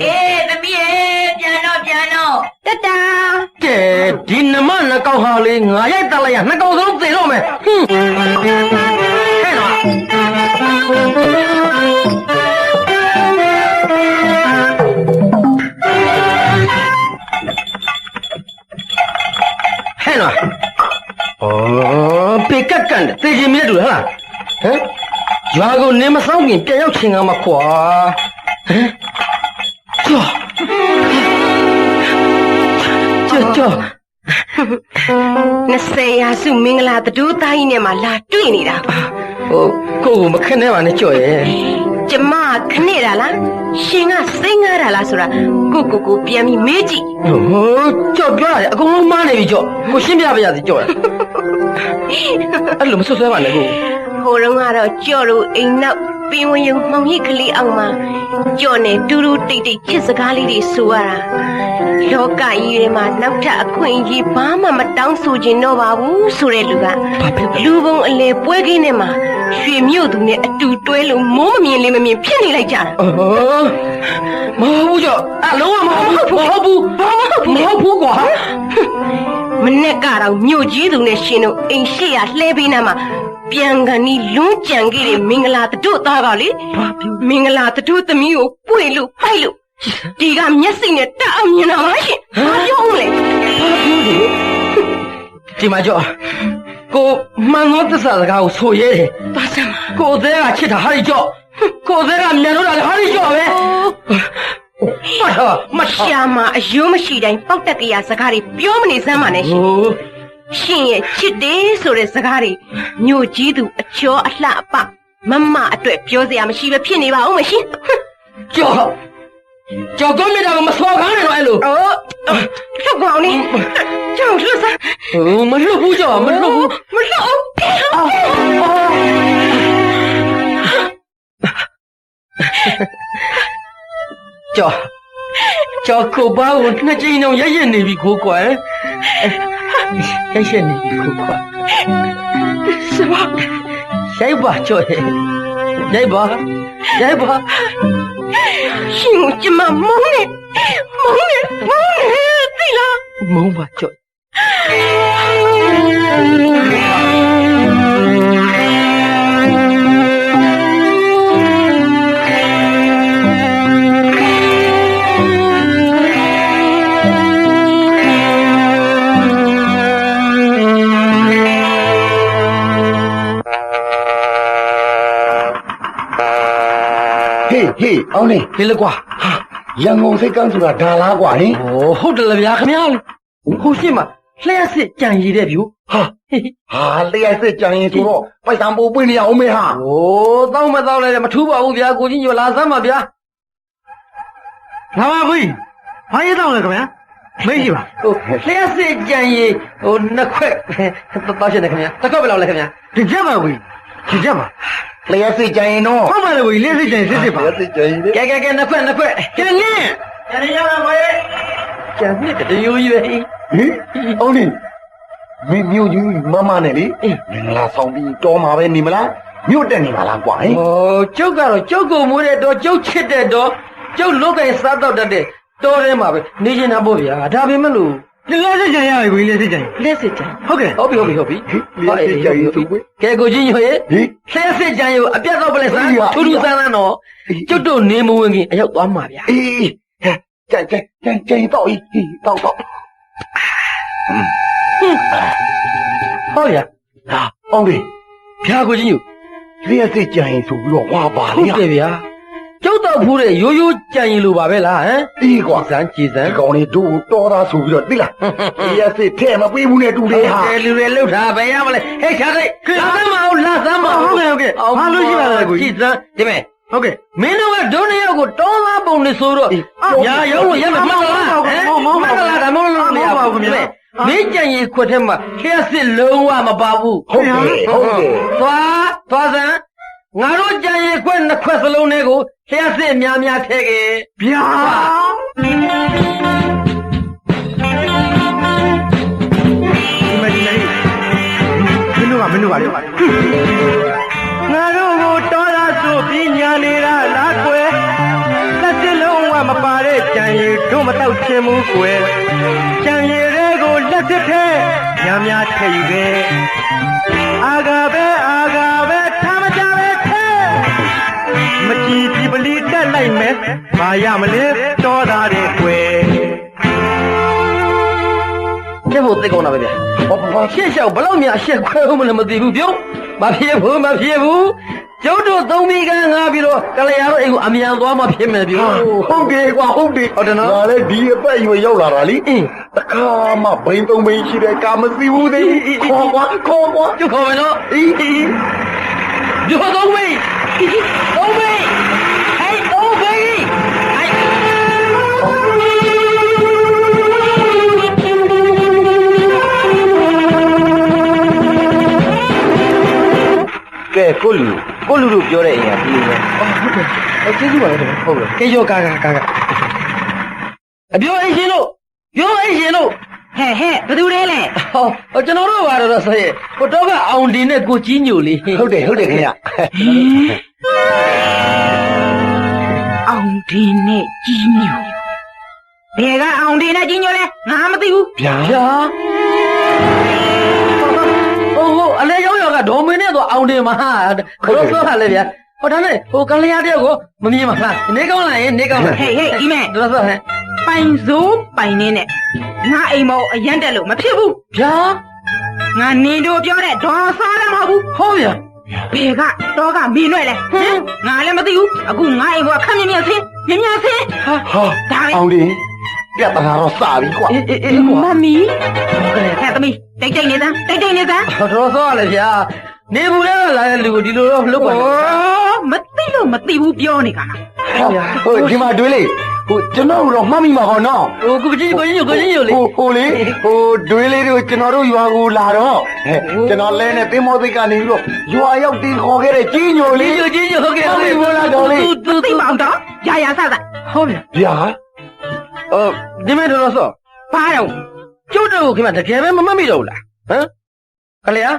အေးသမီးရေပြန်တော့ တတ ကဲဒီနမနှစ်ကောင်ဟာလေငါရိုက်တက်လိုက်ရနှစ်ကောင်စလုံးသေတော့မယ်ဟဲ့နော်ဟဲ့နော်ပေကတ်ကန်တေဂျီမီတူဟာဟမ်ရွာကိုနေမဆောင်ခင်ပြန်ရောက်ချင်ကမှာခွာဟမ်ကြော20ရာစုမင်္ဂလာတူသားကြီးနဲ့မှလာတွေ့နေတာ ကိုမခနဲ့ပါနဲ့ကြော်ရဲ့ ကျမခနဲ့တာလားရှင်ကစိတ်ငားတာလားဆိုတာကိုပြန်ပြီးမေးကြည့် ကြော်ပြောရတယ်အကုန်လုံးမားနေပြီကြော်ကိုရှင်းပြပါရစေကြော်အဲ့လိုမဆွဆွဲပါနဲ့ကို ဟိုတုန်းကတော့ကြော်လို့အိမ်နောက်ပင်ဝင်ရုံမှောင်ရိပ်ကလေးအောင်မှာကြော်နေတူတူတိတ်တိတ်ချစ်စကားလေးတွေဆိုရတာလောကကြီးထဲမှာနောက်ထပ်အခွင့်အရေးဘာမှမတောင်းဆိုချင်တော့ပါဘူးဆိုတဲ့လူကလူပုံအလေပွဲခင်းထဲမှာရွှေမြို့သူနဲ့အတူတွဲလို့မိုးမမြင်လေးမမြင်ဖြစ်နေလိုက်ကြတာ မဟုတ်ဘူးကြော်အလုံးဝမဟုတ်ဘူးကွာ မနဲ့ကတော့မြို့ကြီးသူနဲ့ရှင်တို့အိမ်ရှိရလှဲပေးနာမှာပြန်ကန်ဒီလွန်းကြံခဲ့တဲ့မင်္ဂလာတို့သားကလေမင်္ဂလာတို့သမီးကိုပွေလို့ပိုက်လို့ဒီကမျက်စိနဲ့တအမြင်တာပါရှင်ဘာပြောဦးလဲ ဒီမှာကြော်ကိုမှန်သောသစ္စာစကားကိုဆိုရဲတယ် ပါစမ်း ကိုသေးကချစ်တာဟာဒီကြော့ကိုသေးကမြန်လို့တာဟာဒီကြော့ပဲမ ရှာမအယိုးမရှိတိုင်းပောက်တက်ကရစကားတွေပြောမနေစမ်းပါနဲ့ရှင်ရှင်ရဲ့ချစ်တယ်ဆိုတဲ့စကားတွေမြို့ကြီးသူအကျော်အလှအပမမအတွက်ပြောစရာမရှိပဲဖြစ်နေပါဦးမရှင် ကြော်ကောင်းမြတ်တာကမစော်ကားနဲ့တော့အဲ့လို လှုပ်ကောင်းနေကြောက်လှစမ်း မလှုပ်ဘူးကြော်မလှုပ်ဘူး မလှုပ်ကြော်ကိုပါကိုနှစ်ကြိမ်တော့ရရနေပြီကိုကွယ်ရရနေပြီကိုကွယ်စပါရိုက်ပါကြော်ရိုက်ပါ ရှင်ကိုကျမမုန်းနေသိလား မုန်းပါကြော် ဟေးအောင်နေ ဟေးလေကွာ ရန်ကုန်စိတ်ကန်းဆိုတာဒါလားကွာဟင် ဟုတ်တယ်ဗျာခင်ဗျာဟိုရှင်းမှာလျှက်စစ်ကြံရည်တဲ့ဗျူ ဟာလျှက်စစ်ကြံရင်ဆိုတော့ပိုက်ဆံပိုးပွင့်နေရအောင်မေဟာ โอ้တောင်းမတောင်းလဲမထူးပါဘူးဗျာကိုကြီးညိုလာစမ်းပါဗျာ လာပါခွေးဘာရေးတော့လဲခင်ဗျာမေးကြည့်ပါ ဟိုလျှက်စစ်ကြံရည်ဟိုနှစ်ခွက်တောင်းရှင်တယ်ခင်ဗျာတစ်ခွက်ဘယ်လောက်လဲခင်ဗျာ ဒီချက်ပါခွေးဒီချက်ပါ တ လျှက်စစ်ကြရင်တော့ ဟုတ်ပါလေကိုကြီးလျှက်စစ်ကြရင်စစ်ပါ လျှက်စစ်ကြရင်လေ ကဲနှစ်ခွက်ကဲနင်းကျန်ရပါဘောရဲ့ကျန်နှစ်တရိုးကြီးပဲ ဟင်အောင်လေမင်းမြို့ကြီးမမနဲ့လေမင်္ဂလာဆောင်ပြီးတော်မှာပဲနေမလားမြို့တက်နေမှာလားကွာဟင် ဟောကျုပ်ကတော့ကျုပ်ကိုမိုးတဲ့တော့ကျုပ်ချစ်တဲ့တော့ကျုပ်လုတ်ကင်စားတော့တတ်တဲ့တော်ထဲမှာပဲနေချင်တာပေါ့ဗျာဒါပေမဲ့လို့ လက်စစ်ကြရင်ရပြီကိုကြီးလက်စစ်ကြရင် လက်စစ်ကြံ ဟုတ်ကဲ့ ဟုတ်ပြီ လျှက်စစ်ကြရင်သူကွ ကဲကိုကြီးညိုရဲ့ ဟင် လက်စစ်ကြံရောအပြတ်တော့ပလဲစမ်းထူးဆန်းဆန်းတော့ကျုပ်တို့နေမဝင်ခင်အရောက်သွားမှာဗျာ အေးကြိုင်တော့ဤတော့ ဟောဗျာ ဟာအောင်လေ ဗျာကိုကြီးညို လျှက်စစ်ကြရင်ဆိုပြီးတော့ဝါပါ ဟု လေ တ်ကဲ့ဗျာကျုပ်တော့ဖူးတဲ့ရိုးရိုးကြံရင်လိုပါပဲလားဟမ် အေးကွာ စမ်းကြည်စမ်း ဒီကောင်လေးတို့တော်သားဆိုပြီးတော့သိလားလျှက်စစ်ထဲမပေးဘူးနဲ့တူတယ်ဟာ ကဲလူတွေလှုပ်တာပဲရမလဲဟဲ့ခါတဲ့လာစမ်းမအောင်လာစမ်းမအောင် ဟုတ်ကဲ့ဘာလို့ရှိပါလဲကို ကြ ကြီး ည်စမ်းဒီမဲ့ ဟုတ်ကဲ့ မင်းတို့ကဒုနှစ်ယောက်ကိုတောင်းသားပုံနေဆိုတော့ညာရုံးလို့ရမှာမဟုတ်လားမဟုတ်လားဒါမဟုတ်လို့မရဘူးခင်ဗျမင်းကြံရင်ခွက်ထဲမှာလျှက်စစ်လုံးဝမပါဘူး ဟုတ်တယ်သွားစမ်းငါတို့ကြံရင်ခွက်နှစ်ခွက်စလုံးတွေကိုလျှက်စစ်များထည့်ခဲ့ ဗျာဒီမဒီလေးမင်းတို့ပါလေငါတို့ကိုတော်တာဆိုပြီးညာနေတာလားကွယ်လက်စစ်လုံးဝမပါတဲ့ကြံရည်တို့မတော့ချင်ဘူးကွယ်ကြံရည်တွေကိုလက်စစ်ထဲများထည့်ယူခဲ့အာဂါပဲထားမကြပဲထဲမကြည့်ပြပလီတက်လိုက်မယ်ဘာရမလဲတော်တာတဲ့ကွယ် ကျက်ဖို့သိကောင်းတာပဲဗျာရှက်လျှောက်ဘလောက်များရှက်ခွဲဦးမလဲမသိဘူးပြုံးမဖြစ်ဘူးကျုပ်တို့သုံးမိကငါပြီးတော့ကလျာတို့အိမ်ကိုအမြန်သွားမှဖြစ်မယ်ပြုံး ဟုတ်တယ်ကွာဟုတ်တယ် ဟုတ်တယ်နော် ငါလည်းဒီအပတ်ရွယ်ရောက်လာတာလေတခါမှဘိန်းသုံးဘိန်းရှိတဲ့ကာမစီဘူးသေးခေါ်ကွာ ကျုပ်ခေါ်မယ်နော်ပြောသုံးမိဟဲ့သုံးမိ ကဲကိုလူတို့ပြောတဲ့အရာဒီလိုပဲ ဟုတ်ကဲ့ကျေးဇူးပါလေဟုတ်ကဲ့ကဲရောကာအပြောအိရှင်တို့ဟဲ့ဘယ်သူလဲလဲ ဟောကျွန်တော်တို့ပါတော့ဆိုရင်ကိုတော့ကအောင်ဒီနဲ့ကိုကြီးညိုလေး ဟုတ်တယ်ခင်ဗျ အောင်ဒီနဲ့ကြီးညိုဘယ်ကအောင်ဒီနဲ့ကြီးညိုလဲငါမသိဘူး ဗျာ ဟုတ်အလဲရောက်ကဒေါ်မင်းနဲ့တော့အောင်တယ်မှာတော့ဆိုဟာလေဗျာဟောဒါနဲ့ဟိုကလျာတယောက်ကိုမမြင်ပါလားနေကောင်းလားနေကောင်းလား ဟေးဒီမဲ့ တော့ဆိုဟဲ့ ပိုင်စိုးပိုင်နေနဲ့ငါအိမ်မောအရန်တက်လို့မဖြစ်ဘူး ဗျာ ငါနေတို့ပြောတဲ့ဒေါ်စားလည်းမဟုတ်ဘူး ဟုတ်ဗျာ ဘယ်ကတော့ကမင်းနဲ့လဲငါလည်းမသိဘူးအခုငါအိမ်ဘောခက်မြင်ဆင်းဟာ ဟာအောင်ဒီပြတ်တာတော့စပြီကွာ အေးကွာ မမီဟဲ့သမီးတိတ်နေစမ်း တော့ဆိုရလေဗျာနေဘူးလဲလာတဲ့လူကိုဒီလိုတော့လှုပ်ပါနဲ့ မသိလို့မသိဘူးပြောနေကလား ဟိုဒီမှာတွေးလေဟိုကျွန်တော်တော့မှတ်မိမှာပေါ့နော် ဟိုကိုကြီးလေ ဟိုလေတွေးလေးတို့ကျွန်တော်တို့ရွာကိုလာတော့ကျွန်တော်လဲနဲ့သင်းမောသိတ်ကနေပြီးတော့ရွာရောက်တင်ခေါ်ခဲ့တဲ့ကြီးညိုလေး ကြီးညိုဟုတ်ကဲ့ ဟုတ်ပြီမို့လားတော်လေး သူသိမအောင်တော့ရာရာဆဆ ဟုတ်ဗျာ ဗျာ ဒီမဲ့တော့ဆို ဘာတော့ ကျုပ်တို့ခင်ဗျတကယ်ပဲမမှတ်မိတော့ဘူးလားဟမ်ကလျာ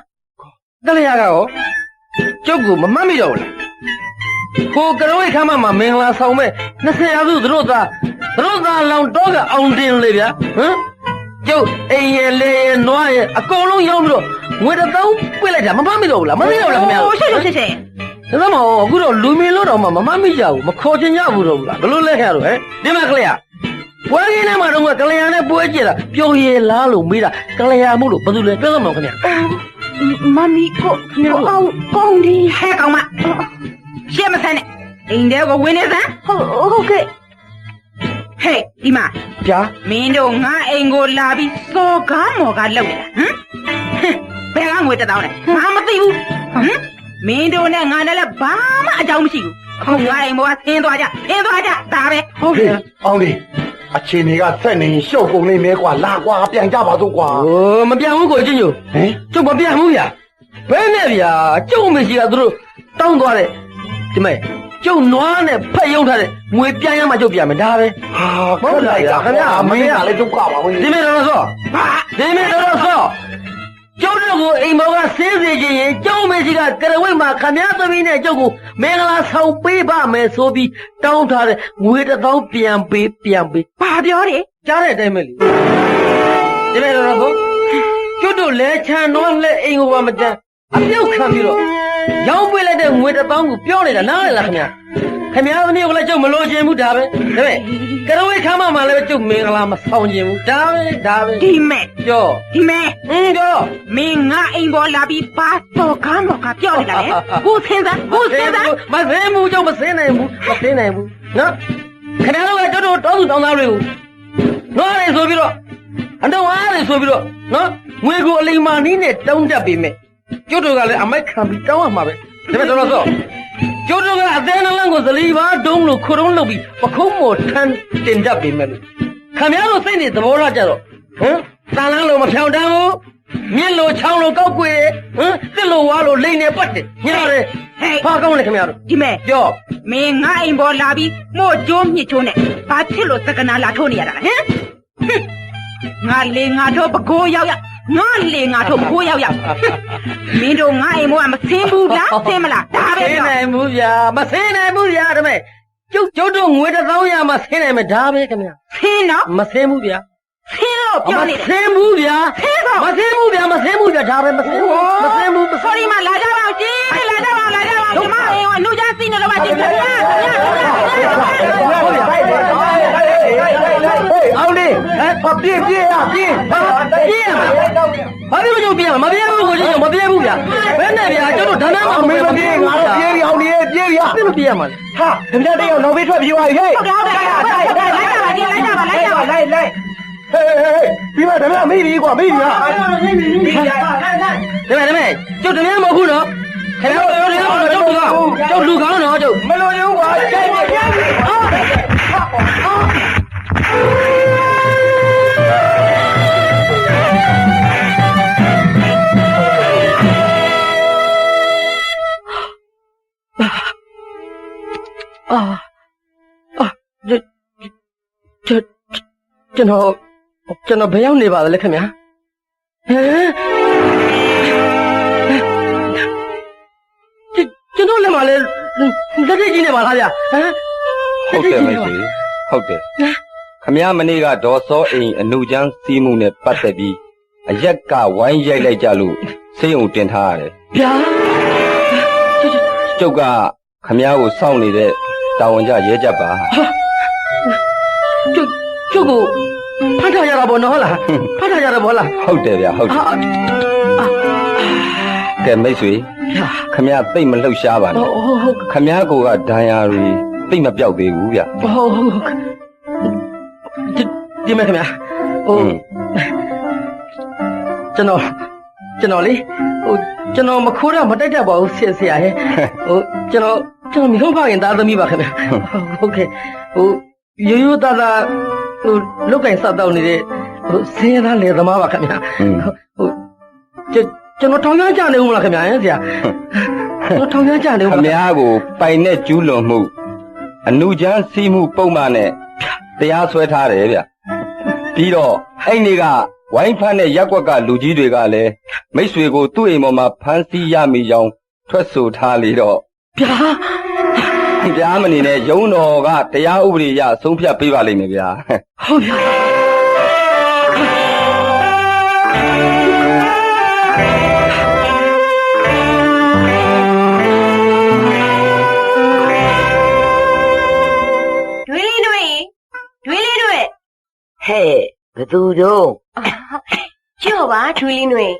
ကရောကျုပ်ကမမှတ်မိတော့ဘူးလားဟိုကရောခမ်းမမင်္ဂလာဆောင်မဲ့20ရာစုသူတို့သားလောင်တော့ကအောင်တင်လေဗျာဟမ်ကျုပ်အိမ်ရဲ့လေရဲ့နွားရဲ့အကုန်လုံးရောက်ပြီးတော့ငွေတစ်သောင်းပြစ်လိုက်တာမမှတ်မိတော့ဘူးလားမသိတော့ဘူးလားခင်ဗျာ ရှင်းဒါမှမဟုတ်အခုတော့လူမင်းလို့တော့မမမိကြဘူးမခေါ်ချင်ကြဘူးတော့ဘူးလားဘလို့လဲခရတော့ဟဲ့ဒီမှာကလျာပွဲကင်းထဲမှာတော့ကလျာနဲ့ပွဲကြည့်တာပျော်ရည်လားလို့မေးတာကလျာမို့လို့ဘာလို့လဲပြောသမောခင်ဗျာ မမီကိုကောင်းဒီဟဲ့ကောင်မရှင်းမဆန်းနဲ့အိမ်ထဲကိုဝင်နေစမ်းဟုတ်ကဲ့ဟဲ့ဒီမှာ ဗျာ မင်းတို့ငါအိမ်ကိုလာပြီးစော်ကားမော်ကားလုပ်နေတာဘယ်ကငွေတက်တော့လဲငါမသိဘူးမင်းတို့နဲ့ငါနဲ့လည်းဘာမှအကြောင်းမရှိဘူးအခုငါအိမ်ဘောကဆင်းသွားကြဒါပဲ ဟုတ်ကဲ့ အောင်ဒီအချင်းတွေကဆက်နေရှုပ်ကုန်နေမဲကွာလာကွာပြန်ကြပါစို့ကွာ ဟိုမပြောင်းဘူးကိုချင်းညို ဟင် ကျုပ်မပြောင်းဘူးဗျာဘယ်နဲ့ဗျာကျုပ်မရှိတာသူတို့ တောင်းသွားတဲ့ဒီမဲ့ကျုပ်နွားနဲ့ဖက်ယုံထားတဲ့ငွေပြန်ရမှကျုပ်ပြန်မယ်ဒါပဲ ဟာမဟုတ်လိုက်တာခင်ဗျာမင်းကလည်းဒုက္ခပါဘူး ဒီမဲ့တော့ဆောဒီမဲ့တော့ဆောကျုပ်တို့ကိုအိမ်မောကဆင်းစေခြင်းရင်ကျုပ်မေကြီးကကရဝိတ်မှာခမည်းသမီးနဲ့ကျုပ်ကိုမင်္ဂလာဆောင်ပေးပါမယ်ဆိုပြီးတောင်းထားတဲ့ငွေ1000ပြန်ပေးဘာပြောတယ် ကြားတဲ့အတိုင်းပဲလေဒီမဲ့တော့ဆောကျုပ်တို့လဲချမ်းတော့လဲအိမ်ကိုပါမတန်းအပြုတ်ခံပြီးတော့ရောင်းပေးလိုက်တဲ့ငွေ1000ကိုပြောနေတာနားလေလားခင်ဗျာခင်ဗျားသမီးကိုလည်းကျုပ်မလို့ခြင်းဘူးဒါပဲဒါပဲကရဝိတ်ခမ်းမမှာလည်းကျုပ်မင်္ဂလာမဆောင်ခြင်းဘူးဒါပဲဒီမဲ့ ပြော ဒီမဲ့ ပြော မင်းငါအိမ်ပေါ်လာပြီးဘာတော်ကားမော်ကပြောနေတာလေကိုစင်းစားမစင်းဘူးကျုပ်မစင်းနိုင်ဘူးနော်ခင်ဗျားတို့ကကျုပ်တို့တောင်းသူတောင်းသားတွေကိုနွားတယ်ဆိုပြီးတော့အတော့အားတယ်ဆိုပြီးတော့နော်ငွေကိုအလိမ္မာနီးနဲ့တောင်းတတ်ပေမဲ့ကျုပ်တို့ကလည်းအမိုက်ခံပြီးတောင်းရမှာပဲဒါပေမဲ့တော့ဆိုကျုပ်တို့ကအသေးနှလန်းကိုဇလီပါတုံးလို့ခုတုံးလုပ်ပြီးပခုံးမော်ထန်းတင်တတ်ပေမဲ့လို့ခမရတို့စိတ်နေသဘောထားကြတော့တန်လန်းလို့မဖြောင်တန်းဘူးမြင့်လို့ချောင်းလို့ကောက်ကွေတစ်လို့ဝါလို့လိမ့်နေပတ်တယ်ညရတယ်ဖာကောင်းတယ်ခင်ဗျားတို့ ဒီမဲ့ ပြော မင်းငါအိမ်ပေါ်လာပြီးမို့ကျိုးမြစ်ချိုးနဲ့ဘာဖြစ်လို့စကနာလာထိုးနေရတာလဲငါလေငါတို့ပကိုးရောက်ငါလေငါတို့ပကိုးရောက်မင်းတို့ငါအိမ်ပေါ်ကမဆင်းဘူးလားဆင်းမလားဒါပဲ ဆင်းနိုင်ဘူးဗျာမဆင်းနိုင်ဘူးဗျာဒါပေမဲ့ကျုပ်တို့ငွေ1000ရမှဆင်းနိုင်မယ်ဒါပဲခင်ဗျာ ဆင်းတော့ မဆင်းဘူးဗျာ ဆင်းလို့ပြောနေ မဆင်းဘူးဗျာမဆင်းဘူးဗျာဒါပဲမဆင်းဘူး ဆိုဒီမှာလာကြပါဦးရှင်လာကြပါဒီမအိမ်ကနှုတ်ချစီနေတော့ပါရှင်ခင်ဗျာ အောင်လေပြေးရပြေး ဘာလို့မကြုံပြရမပြေဘူးကိုကြီးမပြေဘူးဗျာဘယ်နဲ့ဗျာကျတို့ဒါနမ မင်းမပြေးငါတို့ပြေးရအောင်လေပြေးရ မပြေရမှာ ဟာခင်ဗျားတယောက်နောက်ဘေးထွက်ပြေးသွားပြီဟဲ့ ဟုတ်လိုက်ကြပါလိုက်ပြီးမှဒါမေးပြီကွာမေးပြီဟာ ဒါမဲ့ကျုပ်တည်းမဟုတ်ဘူးနော်ခင်ဗျားတို့ကျုပ်လူကောင်းတော့ကျုပ် မလို့ရုံးကွာကြိုက်နေပြန်ပြီကျွန်တော်ဘယ်ရောက်နေပါသလဲခင်ဗျာကျွန်တော်လည်းမလဲလက်ထက်ကြီးနေပါလားဗျာဟုတ်တယ်မိတ်ဆွေဟုတ်တယ်ခမည်းမနေ့ကဒေါ်စောအိမ်အနုချမ်းစီးမှုနဲ့ပတ်သက်ပြီးအရက်ကဝိုင်းရိုက်လိုက်ကြလို့စိတ်ုံတင်ထားရတယ် ဗျာ ကျုပ်ကခမည်းကိုစောင့်နေတဲ့တာဝန်ကျရဲကြပ်ပါ ကျုပ်ကိုဖတ်ထားရတာပေါ့နော်ဟုတ်လားဖတ်ထားရတာပေါ့လား ဟုတ်တယ်ဗျာဟုတ်တယ်ကဲမိတ်ဆွေခမည်းသိမ့်မလှုပ်ရှားပါနဲ့ခမည်းကိုကဒဏ်ရာတွေသိမ့်မပြောက်သေးဘူးဗျာ ဟုတ်ဒီမဲ့ခင်ဗျာကျွန်တော်လေကျွန်တော်မခိုးတော့မတိုက်တတ်ပါဘူးဆရာရဲ့ကျွန်တော်မိဆုံးဖခင်သားသမီးပါခင်ဗျာဟုတ်ကဲ့ရိုးသားသားလုတ်ကင်စတော့နေတဲ့ဆင်းရဲသားလယ်သမားပါခင်ဗျာကျွန်တော်ထောင်ရကြနေဦးမလားခင်ဗျာဆရာကျွန်တော်ထောင်ရကြနေဦး ခမည်းကိုပိုင်နဲ့ကျူးလွန်မှုအနုချမ်းစီးမှုပုံမှန်နဲ့တရားစွဲထားတယ်ဗျပြီးတော့အဲ့ဒီကဝိုင်းဖမ်းတဲ့ရက်ကွက်ကလူကြီးတွေကလည်းမိတ်ဆွေကိုသူ့အိမ်ပေါ်မှာဖမ်းဆီးရမိကြောင်းထွက်ဆိုထားလေတော့ဗျာမနေနဲ့ရုံးတော်ကတရားဥပဒေအရဆုံးဖြတ်ပေးပါလိမ့်မယ်ဗျာ ဟုတ်ဗျာဟဲ့ဘသူတို့ ကြော့ပါထွေးလေးနွယ်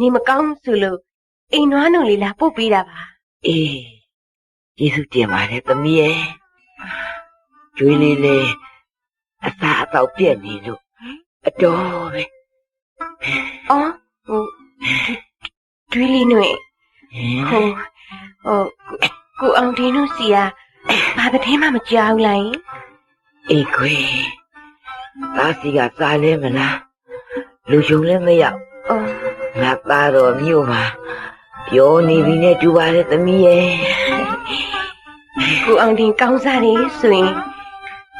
နေမကောင်းဆိုလို့အိမ်နွားနုံလေးလာပို့ပေးတာပါ အေးကျေးဇူးတင်ပါတယ်သမီးရဲ့ကျွေးလေးလေးအစာအသောက်ပြည့်နေလို့အတော်ပဲ အော်ထွေးလေးနွယ်ကိုအောင်တင်းတို့စီကဘာတစ်ထဲမှမကြောက်လိုက် အေးခွေသားစီကစားလဲမလားလူယုံလည်းမရောက်ငါသားတော်မြို့မှာ ပြောနေပြီနဲ့တူပါတယ်သမီးရဲ့ ကိုအောင်တင်ကောင်းစားတယ်ဆိုရင်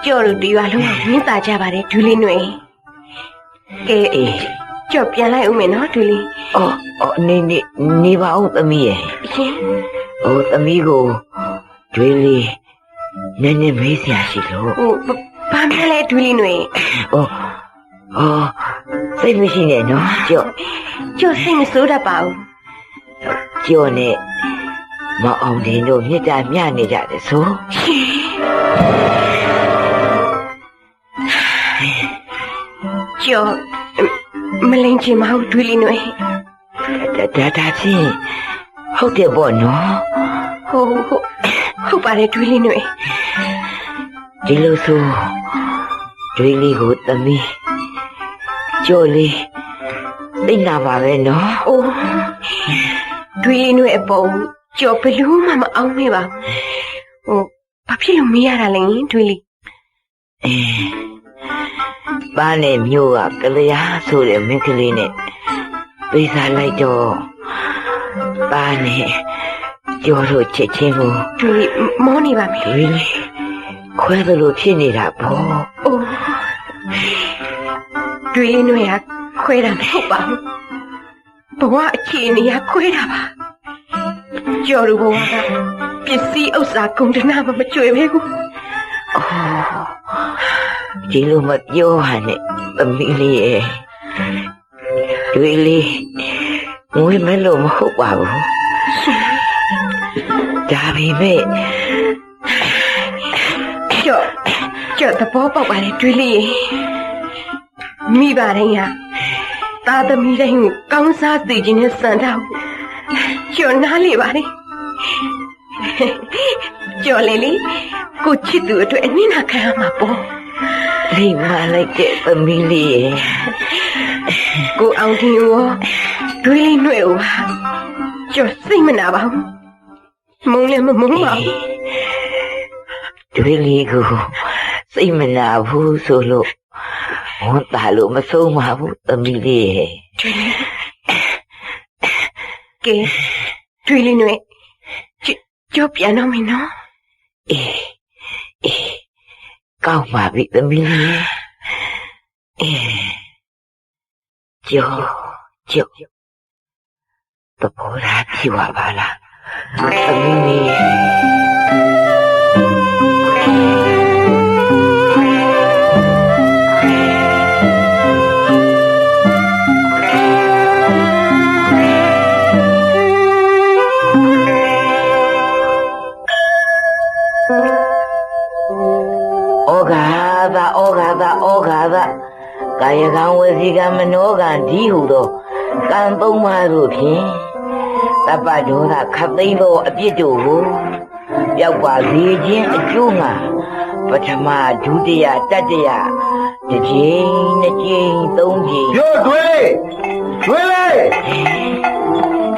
ကြော်လို့တရွာလုံးမြင့်တာကြပါတယ်ဒူးလေးຫນွေကဲကြော်ပြန်လိုက်ဦးမယ်နော်ဒူးလေး အော်နေပါဦးသမီးရဲ့ ရှင် သမီးကိုဒွေးလေးနည်းနည်းမေးစရာရှိလို့ ဘာမှလဲဒူးလေးຫນွေ စိတ်မရှိနဲ့နော်ကြော်စိတ်မဆိုးတတ်ပါဘူး ကျော်နဲ့မအောင်တင်တို့မြစ်တာမျှနေကြတယ်ဆို ကြော်မလိန်ချင်ပါဘူးဒူးလေးຫນွေ ဒါဖြင့်ဟုတ်တယ်ပေါ့နော် ဟုတ်ပါတယ်ဒူးလေးຫນွေ ဒီလိုဆိုဒွေးလေးကိုသမီးကျော်လေးသိနာပါပဲနော် ဒွေးလေးຫນွေအပေါ်ကြော်ဘလို့မှမအောင်မေးပါဘူးဘာဖြစ်လို့မေးရတာလဲဒွေးလေး ပါနဲ့မျိုးကကလျားဆိုတဲ့မင်းကလေးနဲ့ပိစားလိုက်တော့ပါနဲ့ကျော်တို့ချက်ချင်းကို ဒွေးလေးမောနေပါမယ် ဒွေးလေးခွဲသလိုဖြစ်နေတာပေါ့ ဒွေးလေးຫນွေကခွဲတာမဟုတ်ပါဘူးဘဝအခြေအနေကခွဲတာပါကျော်တို့ဘဝကပစ္စည်းဥစ္စာကုန်တနာမကြွယ်ပဲကူ ဒီလိုမပြောဟန်နဲ့သမီးလေးရဲ့ဒွေးလေးငွေမလို့မဟုတ်ပါဘူးဒါပေမဲ့ ကျော်သဘောပေါက်ပါလေဒွေးလေးမိဘတိုင်းကသားသမီးတိုင်းကိုကောင်းစားစေခြင်းနဲ့စံထားဘူးကျော်နားလေပါလေကျော်လေလေကိုချစ်သူအတွက်အနစ်နာခံရမှာပေါ့ လိမ့်မလိုက်တဲ့သမီးလေးရဲ့ ကိုအောင်တင်ရောဒွေးလေးຫນွေဦးပါကျော်စိတ်မနာပါဘူးမုန်းလည်းမမုန်းပါဘူး ဒွေးလေးကိုစိတ်မနာဘူးဆိုလို့ဝန်တာလို့မဆုံးပါဘူးသမီးလေးရဲ့ ကဲဒွေးလေးຫນွေကျော်ပြန်တော့မယ်နော် ကောင်းပါပြီသမီးလေးကျော်သဘောထားကြည့်ပါလားသမီးလေးဩဃာသကာယကံဝစီကံမနောကံဒီဟုသောကံသုံးပါးတို့ဖြင့်တပ္ပဒေါသခတ်သိမ်းသောအပြစ်တို့ကိုပြောက်ပါစေခြင်းအကျိုးငှာပထမဒုတိယတတိယတစ်ကြိမ်နှစ်ကြိမ်သုံးကြိမ် 哟，对嘞，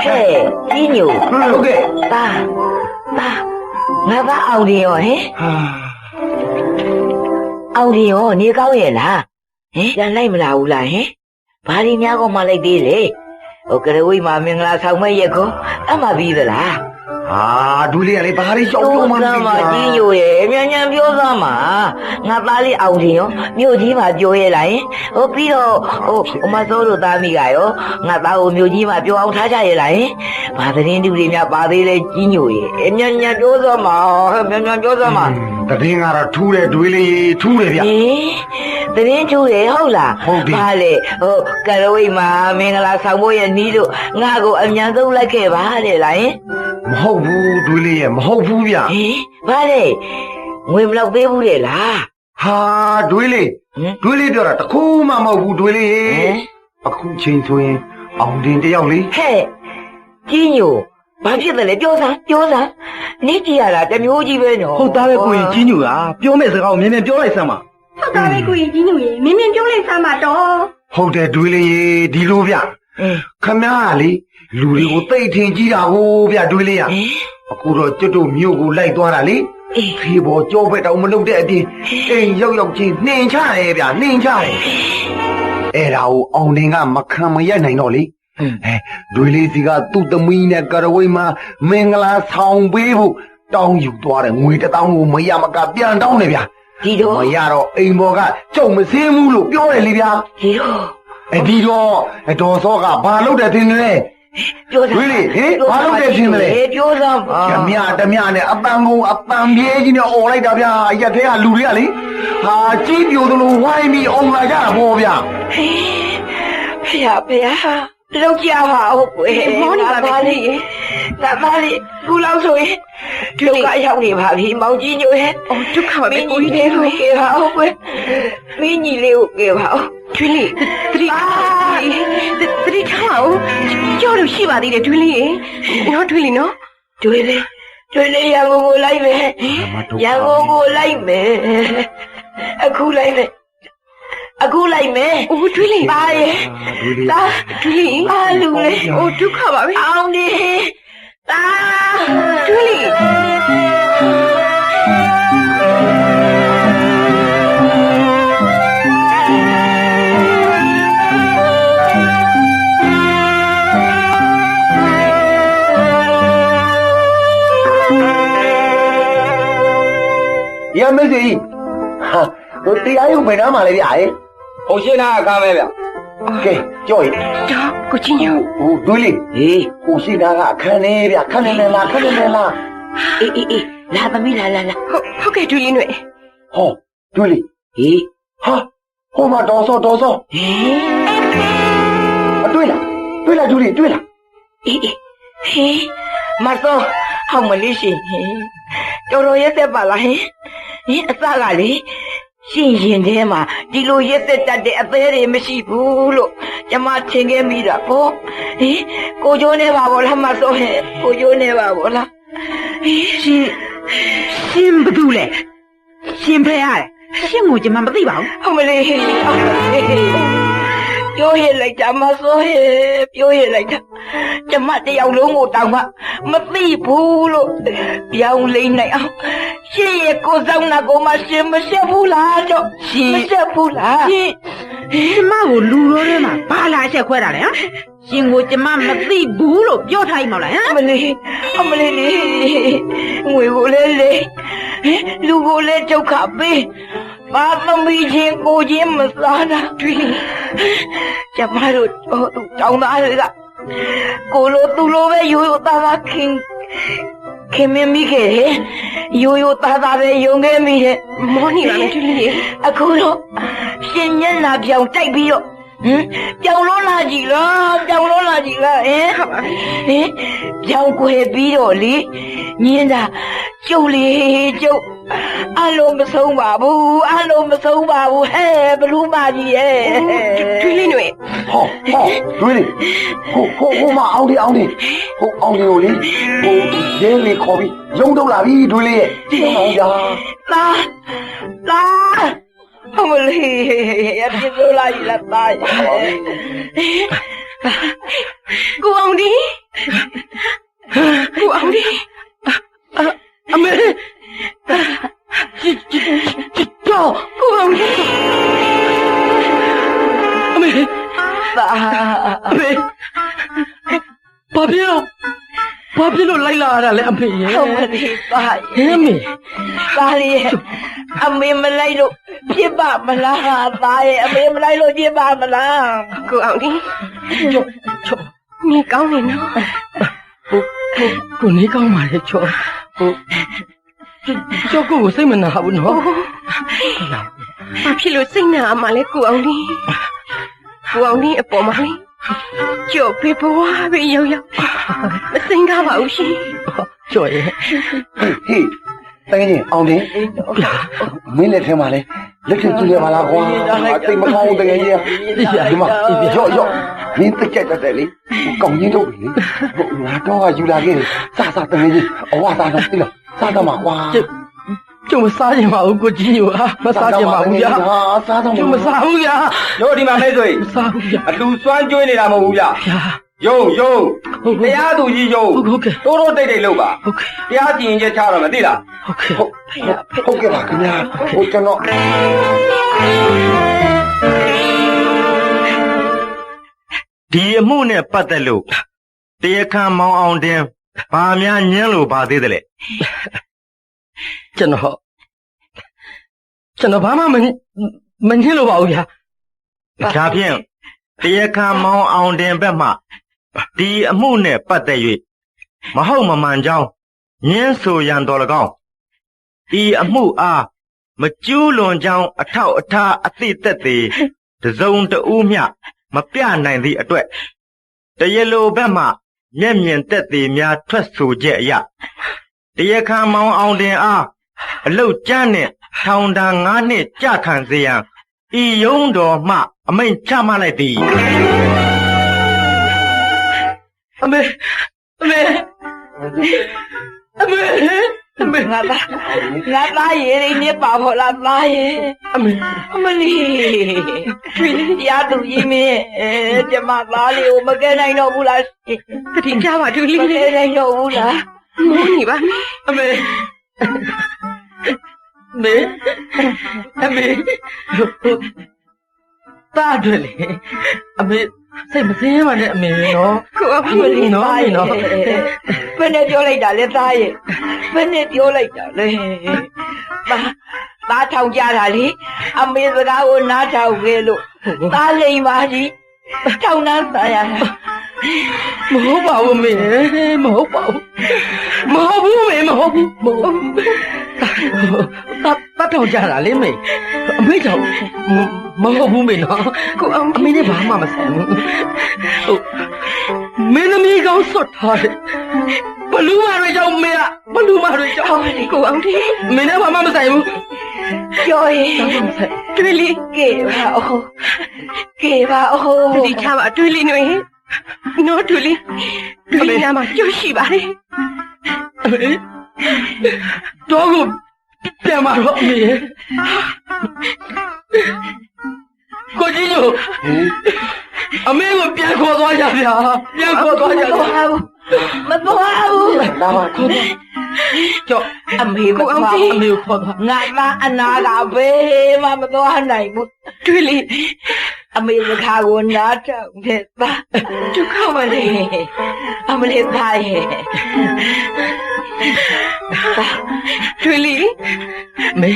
ဟဲ့ကြီးညို OK， တာငါသားအောင်တယ်ရောဟင်အောင်တယ်ရောနေကောင်းရဲ့လားဟင်ပြန်လိုက်မလာဘူးလားဟင်ဘာဒီများကောမှလိုက်သေးလေဟိုကရဝိမှာမင်္ဂလာဆောင်မဲ့ရက်ကိုအမှပြီးသလား 啊，对嘞，你把你小舅妈 သားမကြီးညိုရဲ့မြန်မြန်ပြောသားမှာငါသားလေးအောင်တယ်ရောမြို့ကြီးမှာပြောရဲလားဟင်ဟိုပြီးတော့ဟိုမစိုးတို့သားမိကရောငါသားကိုမြို့ကြီးမှာပြောအောင်ထားကြရဲ့လားဟင်ဘာသတင်းတူတွေများပါသေးလဲကြီးညိုရဲ့မြန်မြန်ပြောသားမှာမြန်မြန်ပြောသားမှာ တတင်းကတော့ထူးတယ်တွေးလေးထူးတယ်ဗျ သတင်းထူးတယ်ဟုတ်လား ဟုတ်ပြီ ဘာလဲဟိုကရဝိမှာမင်္ဂလာဆောင်ဖို့ရဲ့နီးလို့ငါ့ကိုအမြန်ဆုံးလိုက်ခဲ့ပါတဲ့လားဟင် မဟုတ်ဘူးတွေးလေးရဲ့မဟုတ်ဘူးဗျ ဟင်ဘာလဲငွေမလောက်သေးဘူးလေလား ဟာတွေးလေးပြောတာတခုမှမဟုတ်ဘူးတွေးလေးအခုချိန်ဆိုရင်အောင်တင်တယောက်လေ ဟဲ့ကြီးညိုဘာဖြစ်တယ်လဲပြောစမ်းနေကြည့်ရတာတမျိုးကြီးပဲနော် ဟုတ်သားပဲကိုရင်ကြီးညိုတာပြောမဲ့စကားကိုမြင်မြင်ပြောလိုက်စမ်းပါ ဟုတ်တာပဲကိုရင်ကြီးညိုရေမင်းမင်းပြောလိုက်စမ်းပါတော့ ဟုတ်တယ်တွေးလေးဒီလိုဗျခမည်းကလေလူတွေကိုတိတ်ထင်ကြီးတာကိုဗျတွေးလေးရအခုတော့ကျွတ်တို့မြို့ကိုလိုက်သွားတာလေဖေးပေါ်ကြောဘက်တောင်မလုပ်တဲ့အပြင်အိမ်ရောက်ချင်းနှင်ချတယ်ဗျနှင်ချတယ်အဲ့ဒါကိုအောင်တင်ကမခံမရက်နိုင်တော့လေ ဒွေလေးစီကသူ့သမီးနဲ့ကရဝိမှာမင်္ဂလာဆောင်ပေးဖို့တောင်းယူသွားတယ်ငွေ1000ကိုမရမကပြန်တောင်းတယ်ဗျာ ဒီတော့ မရတော့အိမ်ပေါ်ကကြုံမစင်းဘူးလို့ပြောတယ်လေဗျာ ဒီတော့ ဒီတော့ဒေါ်စောကဘာလုပ်တယ်ထင်တယ်လဲ ပြောစမ်း ဒွေလေးဟင်ဘာလုပ်တယ်ထင်တယ်လဲ ပြောစမ်းပါ ဓမြနဲ့အပန်းကုန်းအပန်းပြေးကြီးနဲ့អော်လိုက်တာဗျာရက်ထဲကလူတွေကလေဟာကြီးပြိုသလိုဝိုင်းပြီးអော်လာကြတာပေါ့ဗျာ ဖေလောက်ကြပါဦးကွယ် မောနေပါမယ် ဒါသားလေးခုလောက်ဆိုရင်ဒုက္ခရောက်နေပါပြီမောင်ကြီးညို့ရဲ့ အော်ဒုက္ခပါ မ ပဲ င်း ကို ကြီး ကြီး လေးကိုကေပါဦးကွယ်မင်းကြီးလေးကိုကေပါဦး ကျွေးလေးတတိထားပါဦးကြောက်လို့ရှိပါသေးတယ်ကျွေးလေးရေနော်ကျွေးလေးနော် တွေ့လေရန်ကုန်ကိုလိုက်မယ်ရန်ကုန်ကိုလိုက်မယ်အခုလိုက်မယ် အိုးကျွေးလေး ပါရဲ့ဒါ ကျွေးလေး ပါလူလေ အိုးဒုက္ခပါပဲ အောင်နေဒါ ကျွေးလေး ရမင်းကြီးဟာတို့တရားရုံဘယ်နားမှာလဲဗျာဟဲ့ ဟိုရှင်းတာအခါမဲဗျ ကဲကြောက်ရင် တော့ကိုကြီးညို့ ဟိုဒွေလေးဟေးဟိုရှိတာကခန်းနေဗျခန်းနေလား အေးလာသမီးလာ ဟုတ်ကဲ့ကျွေးလေးနဲ့ ဟောဒွေလေး ဟေး ဟာဟိုမှာဒေါ်စော ဟေး အတွေ့လားဒွေလေးတွေ့လား အေးဟေးမတော်ဟောင်းမလေးရှင်တော်ရက်သက်ပါလားဟင်အစကလေရှင်ရင်ထဲမှာဒီလိုရက်သက်တတ်တဲ့အသေးတွေမရှိဘူးလို့ကျမထင်ခဲ့မိတာပေါ့ဟင်ကိုကျိုးနေပါဘောလားမတော်ဟဲ့ကိုကျိုးနေပါဘောလားဟင် ရှင်ဘာတူလဲရှင်ဖဲရတယ်ရှင်ကိုကျမမသိပါဘူး ဟောင်းမလေးပြောရလိုက်တာမစိုးဟဲ့ပြောရလိုက်တာကျမတယောက်လုံးကိုတောင်မှမသိဘူးလို့ပြောင်းလိမ့်နိုင်အောင်ရှင်ရဲ့ကိုယ်ဆောင်နာကိုမှရှင်မရှက်ဘူးလားတော့ရှင်မရှက်ဘူးလား ရှင်ကျမကိုလူတော်ထဲမှာဘာလာချက်ခွဲတာလဲဟမ်ရှင်ကိုကျမမသိဘူးလို့ပြောထားရင်မလားဟမ် အမလေးလေးငွေကိုလည်းလေလူကိုလည်းဒုက္ခပေးဘာသမီးချင်းကိုချင်းမစားတာတွေ့ကျမတို့တောင်းသားတွေကကိုလိုသူလိုပဲရိုးရိုးသားသားခင်မမိခဲ့တယ်ရိုးရိုးသားသားပဲယုံခဲ့မိတယ် မောနေပါမယ်ကျွေးလေး အခုတော့ရှင်ညက်နာပြောင်တိုက်ပြီးတော့ပြောင်လို့လာကြည့်လားဟင်ပြောင်ကွယ်ပြီးတော့လေညင်းတာကျုပ်လေကျုပ်အလုံးမဆုံးပါဘူးဟဲ့ဘလူးမကြီးရဲ့ ကျွေးလေးနဲ့ ဟောဒွေလေးဟိုမှာအောင်လေးကိုလေဟိုရဲလေးခေါ်ပြီးရုံတော့လာပြီဒွေလေးရဲ့အောင်ဗျာ လာအမလေးရပြစ်လို့လာကြီးလားသား ကိုအောင်ဒီအမေကြောက် ကိုအောင်ဒီ အမေ သား အမေဘာဖြစ်လို့လိုက်လာရတာလဲအမေရဲ့ အမလေးသား ဟဲ့အမေ သားလေးအမေမလိုက်လို့ဖြစ်ပါမလားသားရဲ့အမေမလိုက်လို့ဖြစ်ပါမလား ကိုအောင်ဒီ ကြောက် နေကောင်းနေနော် ကိုနေကောင်းပါလေကြောက်ကြောက်ကိုစိတ်မနာဘူးနော် ဘာဖြစ်လို့စိတ်နာမှလဲကိုအောင်ဒီအပေါ်မှာလေကြောက်ဖေးဘဝပဲရောက်မစိမ့်ကားပါဘူးရှင် ကြောက်ရဲ့ ဟေးတကယ်ကြီးအောင်လေးမင်းလက်ထဲမှာလဲလက်ထပ်ကြည့်ရပါလားကွာတိတ်မကောင်းတကယ်ကြီးဒီမှာရော့မင်းတက်ကြတယ်လေကောင်းရင်တော့လေငါတော့ကယူလာခဲ့တယ်စတကယ်ကြီးအဝသားတော့သိလားစားတော့မှာကွာ ကျုံမစားချင်ပါဘူးကိုကြီးညိုမစားချင်ပါဘူးဗျာ စားတော့ ကျုံမစားဘူးဗျာ တို့ဒီမှာမဲဆို မစားဘူးဗျာ အလူစွမ်းကျွေးနေတာမဟုတ်ဘူးဗျ ဗျာ ယုံတရားသူကြီးယုံ ဟုတ်ကဲ့ တိုးတိတ်လို့ပါ ဟုတ်ကဲ့ တရားကြည်ရင်ချက်ချတော့မသိလား ဟုတ်ကဲ့ ဟုတ်ကဲ့ပါခင်ဗျာဟိုကျွန်တော် ဒီအမှုနဲ့ပတ်သက်လို့တရားခံမောင်အောင်တင်ဘာများညင်းလို့ပါသေးတယ်လေ ကျွန်တော်ဘာမှမညင်းလို့ပါဘူးဗျာ ဒါဖြင့်တရားခံမောင်အောင်တင်ဘက်မှဒီအမှုနဲ့ပတ်သက်၍မဟုတ်မမှန်ကြောင်းညင်းဆိုရန်တော်၎င်းဤအမှုအားမကျူးလွန်ကြောင်းအထောက်အထားအသိသက်သေတစုံတဦးမျှမပြနိုင်သည့်အတွက်တရားလိုဘက်မှမျက်မြင်သက်သေများထွက်ဆိုချက်အရတရားခံမောင်အောင်တင်အားအလုတ်ကျမ်းနှင့်ထောင်ဒဏ်9နှစ်ကြခံစေရန်ဤယုံတော်မှအမိန့်ချမှတ်လိုက်သည် အမေ ငါသားရေရင်းနေပါဖို့လားသားရေ အမေ လီရသူကြီးမင်းကျမသားလေးကိုမကဲနိုင်တော့ဘူးလား တတိကြပါဒူလီ မကဲနိုင်တော့ဘူးလား မိုးနေပါမယ် အမေတားတယ်လေအမေစိတ်မစင်းပါနဲ့အမေနော် ကိုအောင် မလီသားရေဘယ်နဲ့ပြောလိုက်တာလဲသားရေဘယ်နဲ့ပြောလိုက်တာလဲသားထောင်ကြတာလေအမေစကားကိုနားထောင်ခဲ့လို့သားလိမ်ပါကြီးထောင်နှမ်းစားရတာ မဟုတ်ပါဘူးမေမဟုတ်ပါဘူးမဟုတ်ဘူးမေမဟုတ်ဘူးတားထောင်ကြတာလေမေအမေကြောင့်မဟုတ်ဘူးမေနော် ကိုအောင် အမေနဲ့ဘာမှမဆိုင်ဘူးဟုတ်မင်းသမီးကောင်းဆွတ်ထားတယ်ဘလူးမတွေကြောင့်မေကဘလူးမတွေကြောင့် ကိုအောင်ဒီ မင်းနဲ့ဘာမှမဆိုင်ဘူး ပြောရင်တွေ့လိကေပါအိုး တတိကြပါဒူလီနွေနော်ဒူလီနာမှာကြွရှိပါတယ် အမေတော့ကိုပြန်มาတော့အမေကိုကြီးတို့အမေကိုပြန်ခေါ်သွားကြဗျာပြန်ခေါ်သွားကြ မသွားဘူးဒါပါခေါ်သွားကြောက် အမေမသွား အမေကိုခေါ်သွား ငါမအနာကဘေးမှမသွားနိုင်ဘူး ဒူလီ အမေစကားကိုနားထောင်တဲ့သားဒုက္ခမလေးအမလေးသားရဲ့ ဒူလီ မေ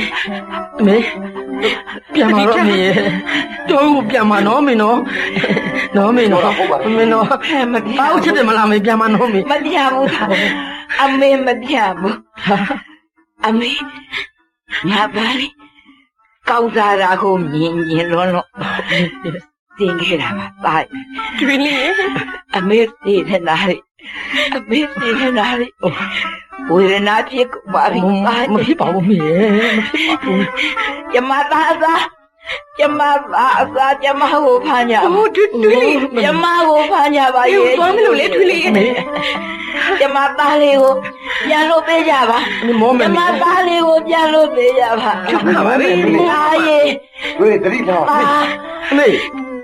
ပြန်มาတော့မေတော့ကိုပြန်มาနော်မေနော်မေနော်မေနော် မပြ ဘာလို့ချစ်တယ်မလားမေပြန်มาနော်မေ မပြဘူးအမေမပြဘူးအမေငါပါလေကောင်းစားတာကိုမြင်လွန်းလို့သင်ခဲ့တာပါသား ဒူလီ အမေသိနေတာလေဝေဒနာဖြစ်ပါပြီသား မဖြစ်ပါဘူးမေမဖြစ်ပါဘူး ကျမသားအစားကျမကိုဖမ်းကြ အိုးဒူလီ ကျမကိုဖမ်းကြပါ အေး ရဲ့ သွားမလို့လေဒူလီ ကျမသားလေးကိုပြန်လို့ပေးကြပါ မောမေ ကျမသားလေးကိုပြန်လို့ပေးကြပါ ပါပါမေ သားရဲ့ ဝေးတတိထား သား အမေ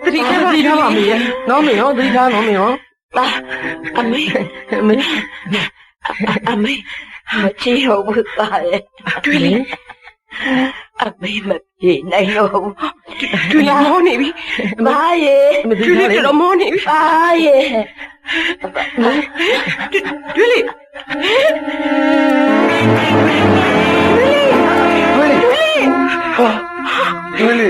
တတိကြပါ သတိထားပါမေနော်မေနော်သတိထားနော်မေနော် သားအမေ အမေ မချီတော့ဘူးသားရဲ့ ဒူလီ အမေမပြေနိုင်တော့ဘူး ဒူလီမောနေပြီ သားရဲ့ အမေသ ဒူ တိ လီ ထားလေ တော့မောနေပြီ သားရဲ့ ဒူလီ ဝေးလေ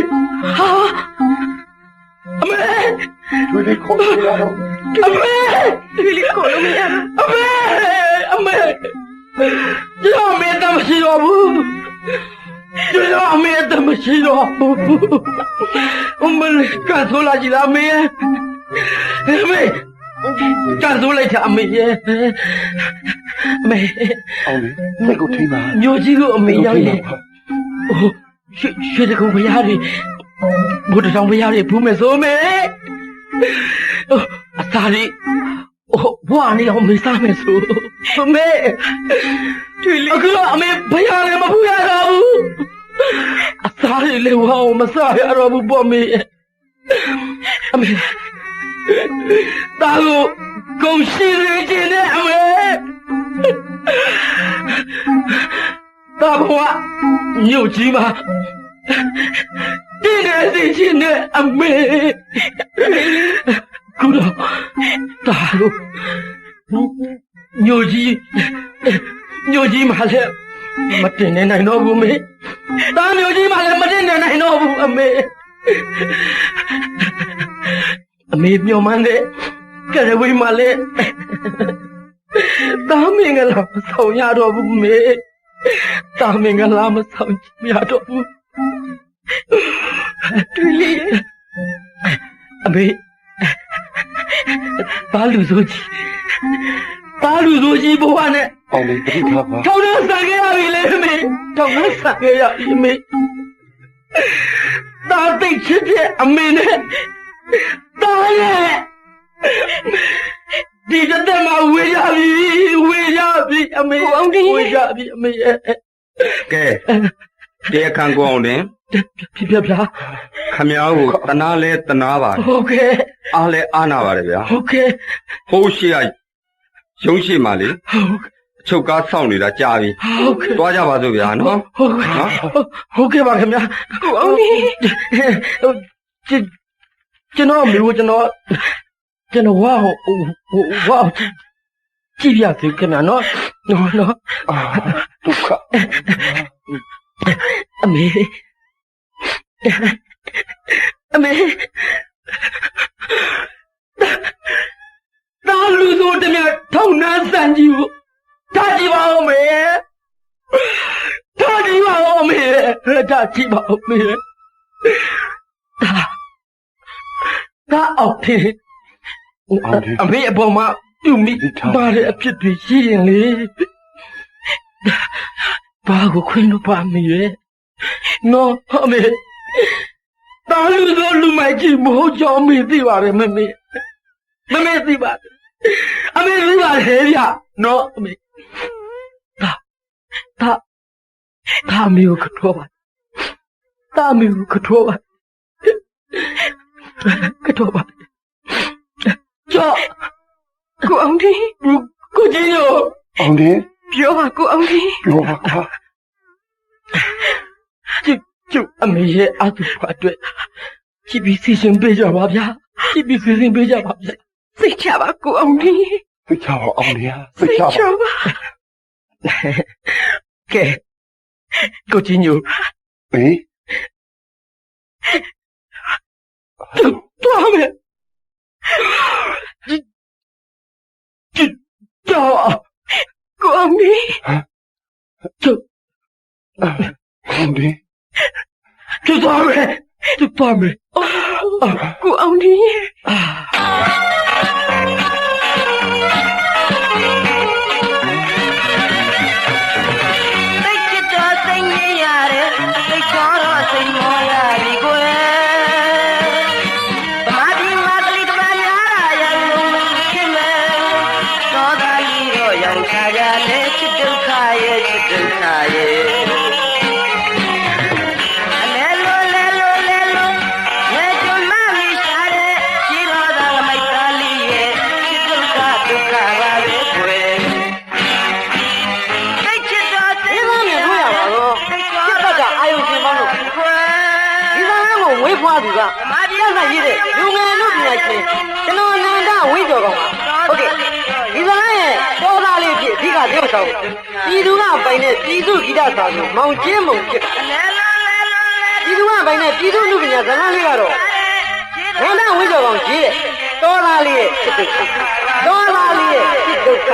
အမေ ဝေးလေခေါ်ရတော့ အမေ ဒူလီကိုလုံးမရ အမေကျွန်တော်အမေတမရှိတော့ဘူးကျွန်တော်အမေတမရှိတော့ဘူးအမေကဆိုလာကြည့်လားအမေကဆိုလိုက်တာအမေအမေ အောင်လေစိတ်ကိုထိမှာ မျိုးကြီးကိုအမေရောက်ရင်ရွှေတကုံဘုရားတွေဘုဒ္ဓဆောင်ဘုရားတွေဘူးမယ်ဆိုမေအသာလေးဘွားနေအောင်မေးစားမယ်ဆိုအမေတွေ့လေအခုတော့အမေဘုရားလည်းမဘူးရတော့ဘူးအသာလေးလည်းဝအောင်မစားရတော့ဘူးပေါ့မေအမေတာကိုကုန်ရှိနေခြင်းနဲ့အမေတာဘွားညို့ကြီးပါတင်းနေစေခြင်းနဲ့အမေ ခုတော့ဒါလို့ညိုကြီးမှလည်းမတင်နေနိုင်တော့ဘူးမေဒါညိုကြီးမှလည်းမတင်နေနိုင်တော့ဘူးအမေမျောမှန်းတဲ့ကရဝေးမှလည်းဒါမင်္ဂလာမဆောင်ရတော့ဘူးမေဒါမင်္ဂလာမဆောင်ရတော့ဘူးတွေ့လေအမေဘာလူဆိုကြီးဘဝနဲ့ အောင်လေးတတိထားပါ ထောက်တော့ဆန်ခဲ့ရပြီလေမေထောက်တော့ဆန်ခဲ့ရပြီမေဒါသိချစ်တဲ့အမေနဲ့ဒါရဲ့ဒီတဲ့မှာဝေးရပြီအမေဝေးရပြီအမေရဲ့ ကဲတရားခံကိုအောင်တင် ပြဗျာ ခမ ्या ကိုတနာလဲတနာပါတယ် ဟုတ်ကဲ့ အားလဲအားနာပါတယ်ဗျာ ဟုတ်ကဲ့ ဟိုးရှိရရုံးရှိမှလေ အချုပ်ကားစောင့်နေတာကြာပြီ ဟုတ်ကဲ့ သွားကြပါစို့ဗျာနော် ဟုတ်ကဲ့ပါခင်ဗျာကိုအောင်ဒီကျွန်တော်မျိုးကျွန်တော်ဝါကြည့်ပြစေခင်ဗျာနော်ဒုက္ခအမေဒါလူဆိုတည်းထောင်းနှမ်းစံကြီးကိုထားကြည့်ပါဦးမေထားကြည့်ပါဦးမေဒါအောင်တယ်အမေအပေါ်မှာပြုမိပါတဲ့အဖြစ်တွေရှိရင်လေဘာကိုခွင့်လို့ပါမေနော်အမေဒါလူဆိုလူမိုက်ကြီးမဟုတ်ကြောင်းမေသိပါတယ်မမေသိပါတယ်အမေသိပါတယ်ဗျနော်အမေဒါမျိုးကတော့ပါဒါမျိုးကတော့ပါကြောက်ကိုအောင်ဒီကိုကြီးရော အောင်လေး ပြောပါကိုအောင်ဒီ ပြောပါကွာ ကျုပ်အမေရဲ့အတူပါအတွက်ကြည့်ပြီးစီစဉ်ပေးကြပါဗျာစိတ်ချပါကိုအောင်ဒီ သိချပါအောင်လေးသိချပါ ကဲကိုကြီးညို ဟေး တော်မယ်ကြောက်ကိုအောင်ဒီကျုပ် အောင်လေး တော်မယ်ကိုအောင်ဒီ စိတ်ချစ်တော်စိတ်ငြိမ်းရတယ်စိတ်ချောတော့စိတ်မောရပြီကွယ်ဗမာပြည်မှာကလေးတမများတာရလုံးခင်မယ်သောတာကြီးတော့ရောက်ချကြတဲ့ချစ်ဒုက္ခရဲ့အလဲလိုငဲကြမမီရှာတဲ့ရှင်းတော်သာမိုက်သားလေးရဲ့ချစ်ဒုက္ခပါပဲကွယ်စိတ်ချစ်တော်စိတ်မောရပါတော့စစ်ဘက်ကအာယုရှင်မောင်းလို့ကွယ်ဒီသားကိုဝေးဖွားသူကတက်ဆိုင်ရည်တဲ့လူငယ်လူပညာရှင်ကျွန်တော်နန္ဒဝိကျော်ကောင်ဟုတ်ကဲ့ဒီသားရဲ့တော်သားလေးဖြစ်အဓိကရုပ်ဆောင်ပြည်သူကပိုင်တဲ့ပြည်သူဂီတစာကိုမောင်ကျင်းမုံဖြစ်ပြည်သူကပိုင်တဲ့ပြည်သူလူပညာဇာတ်လေးကတော့နန္ဒဝိကျော်ကောင်ရေးတဲ့တော်သားလေးရဲ့ဖြစ်ဒုက္ခတော်သားလေးရဲ့ဖြစ်ဒုက္ခ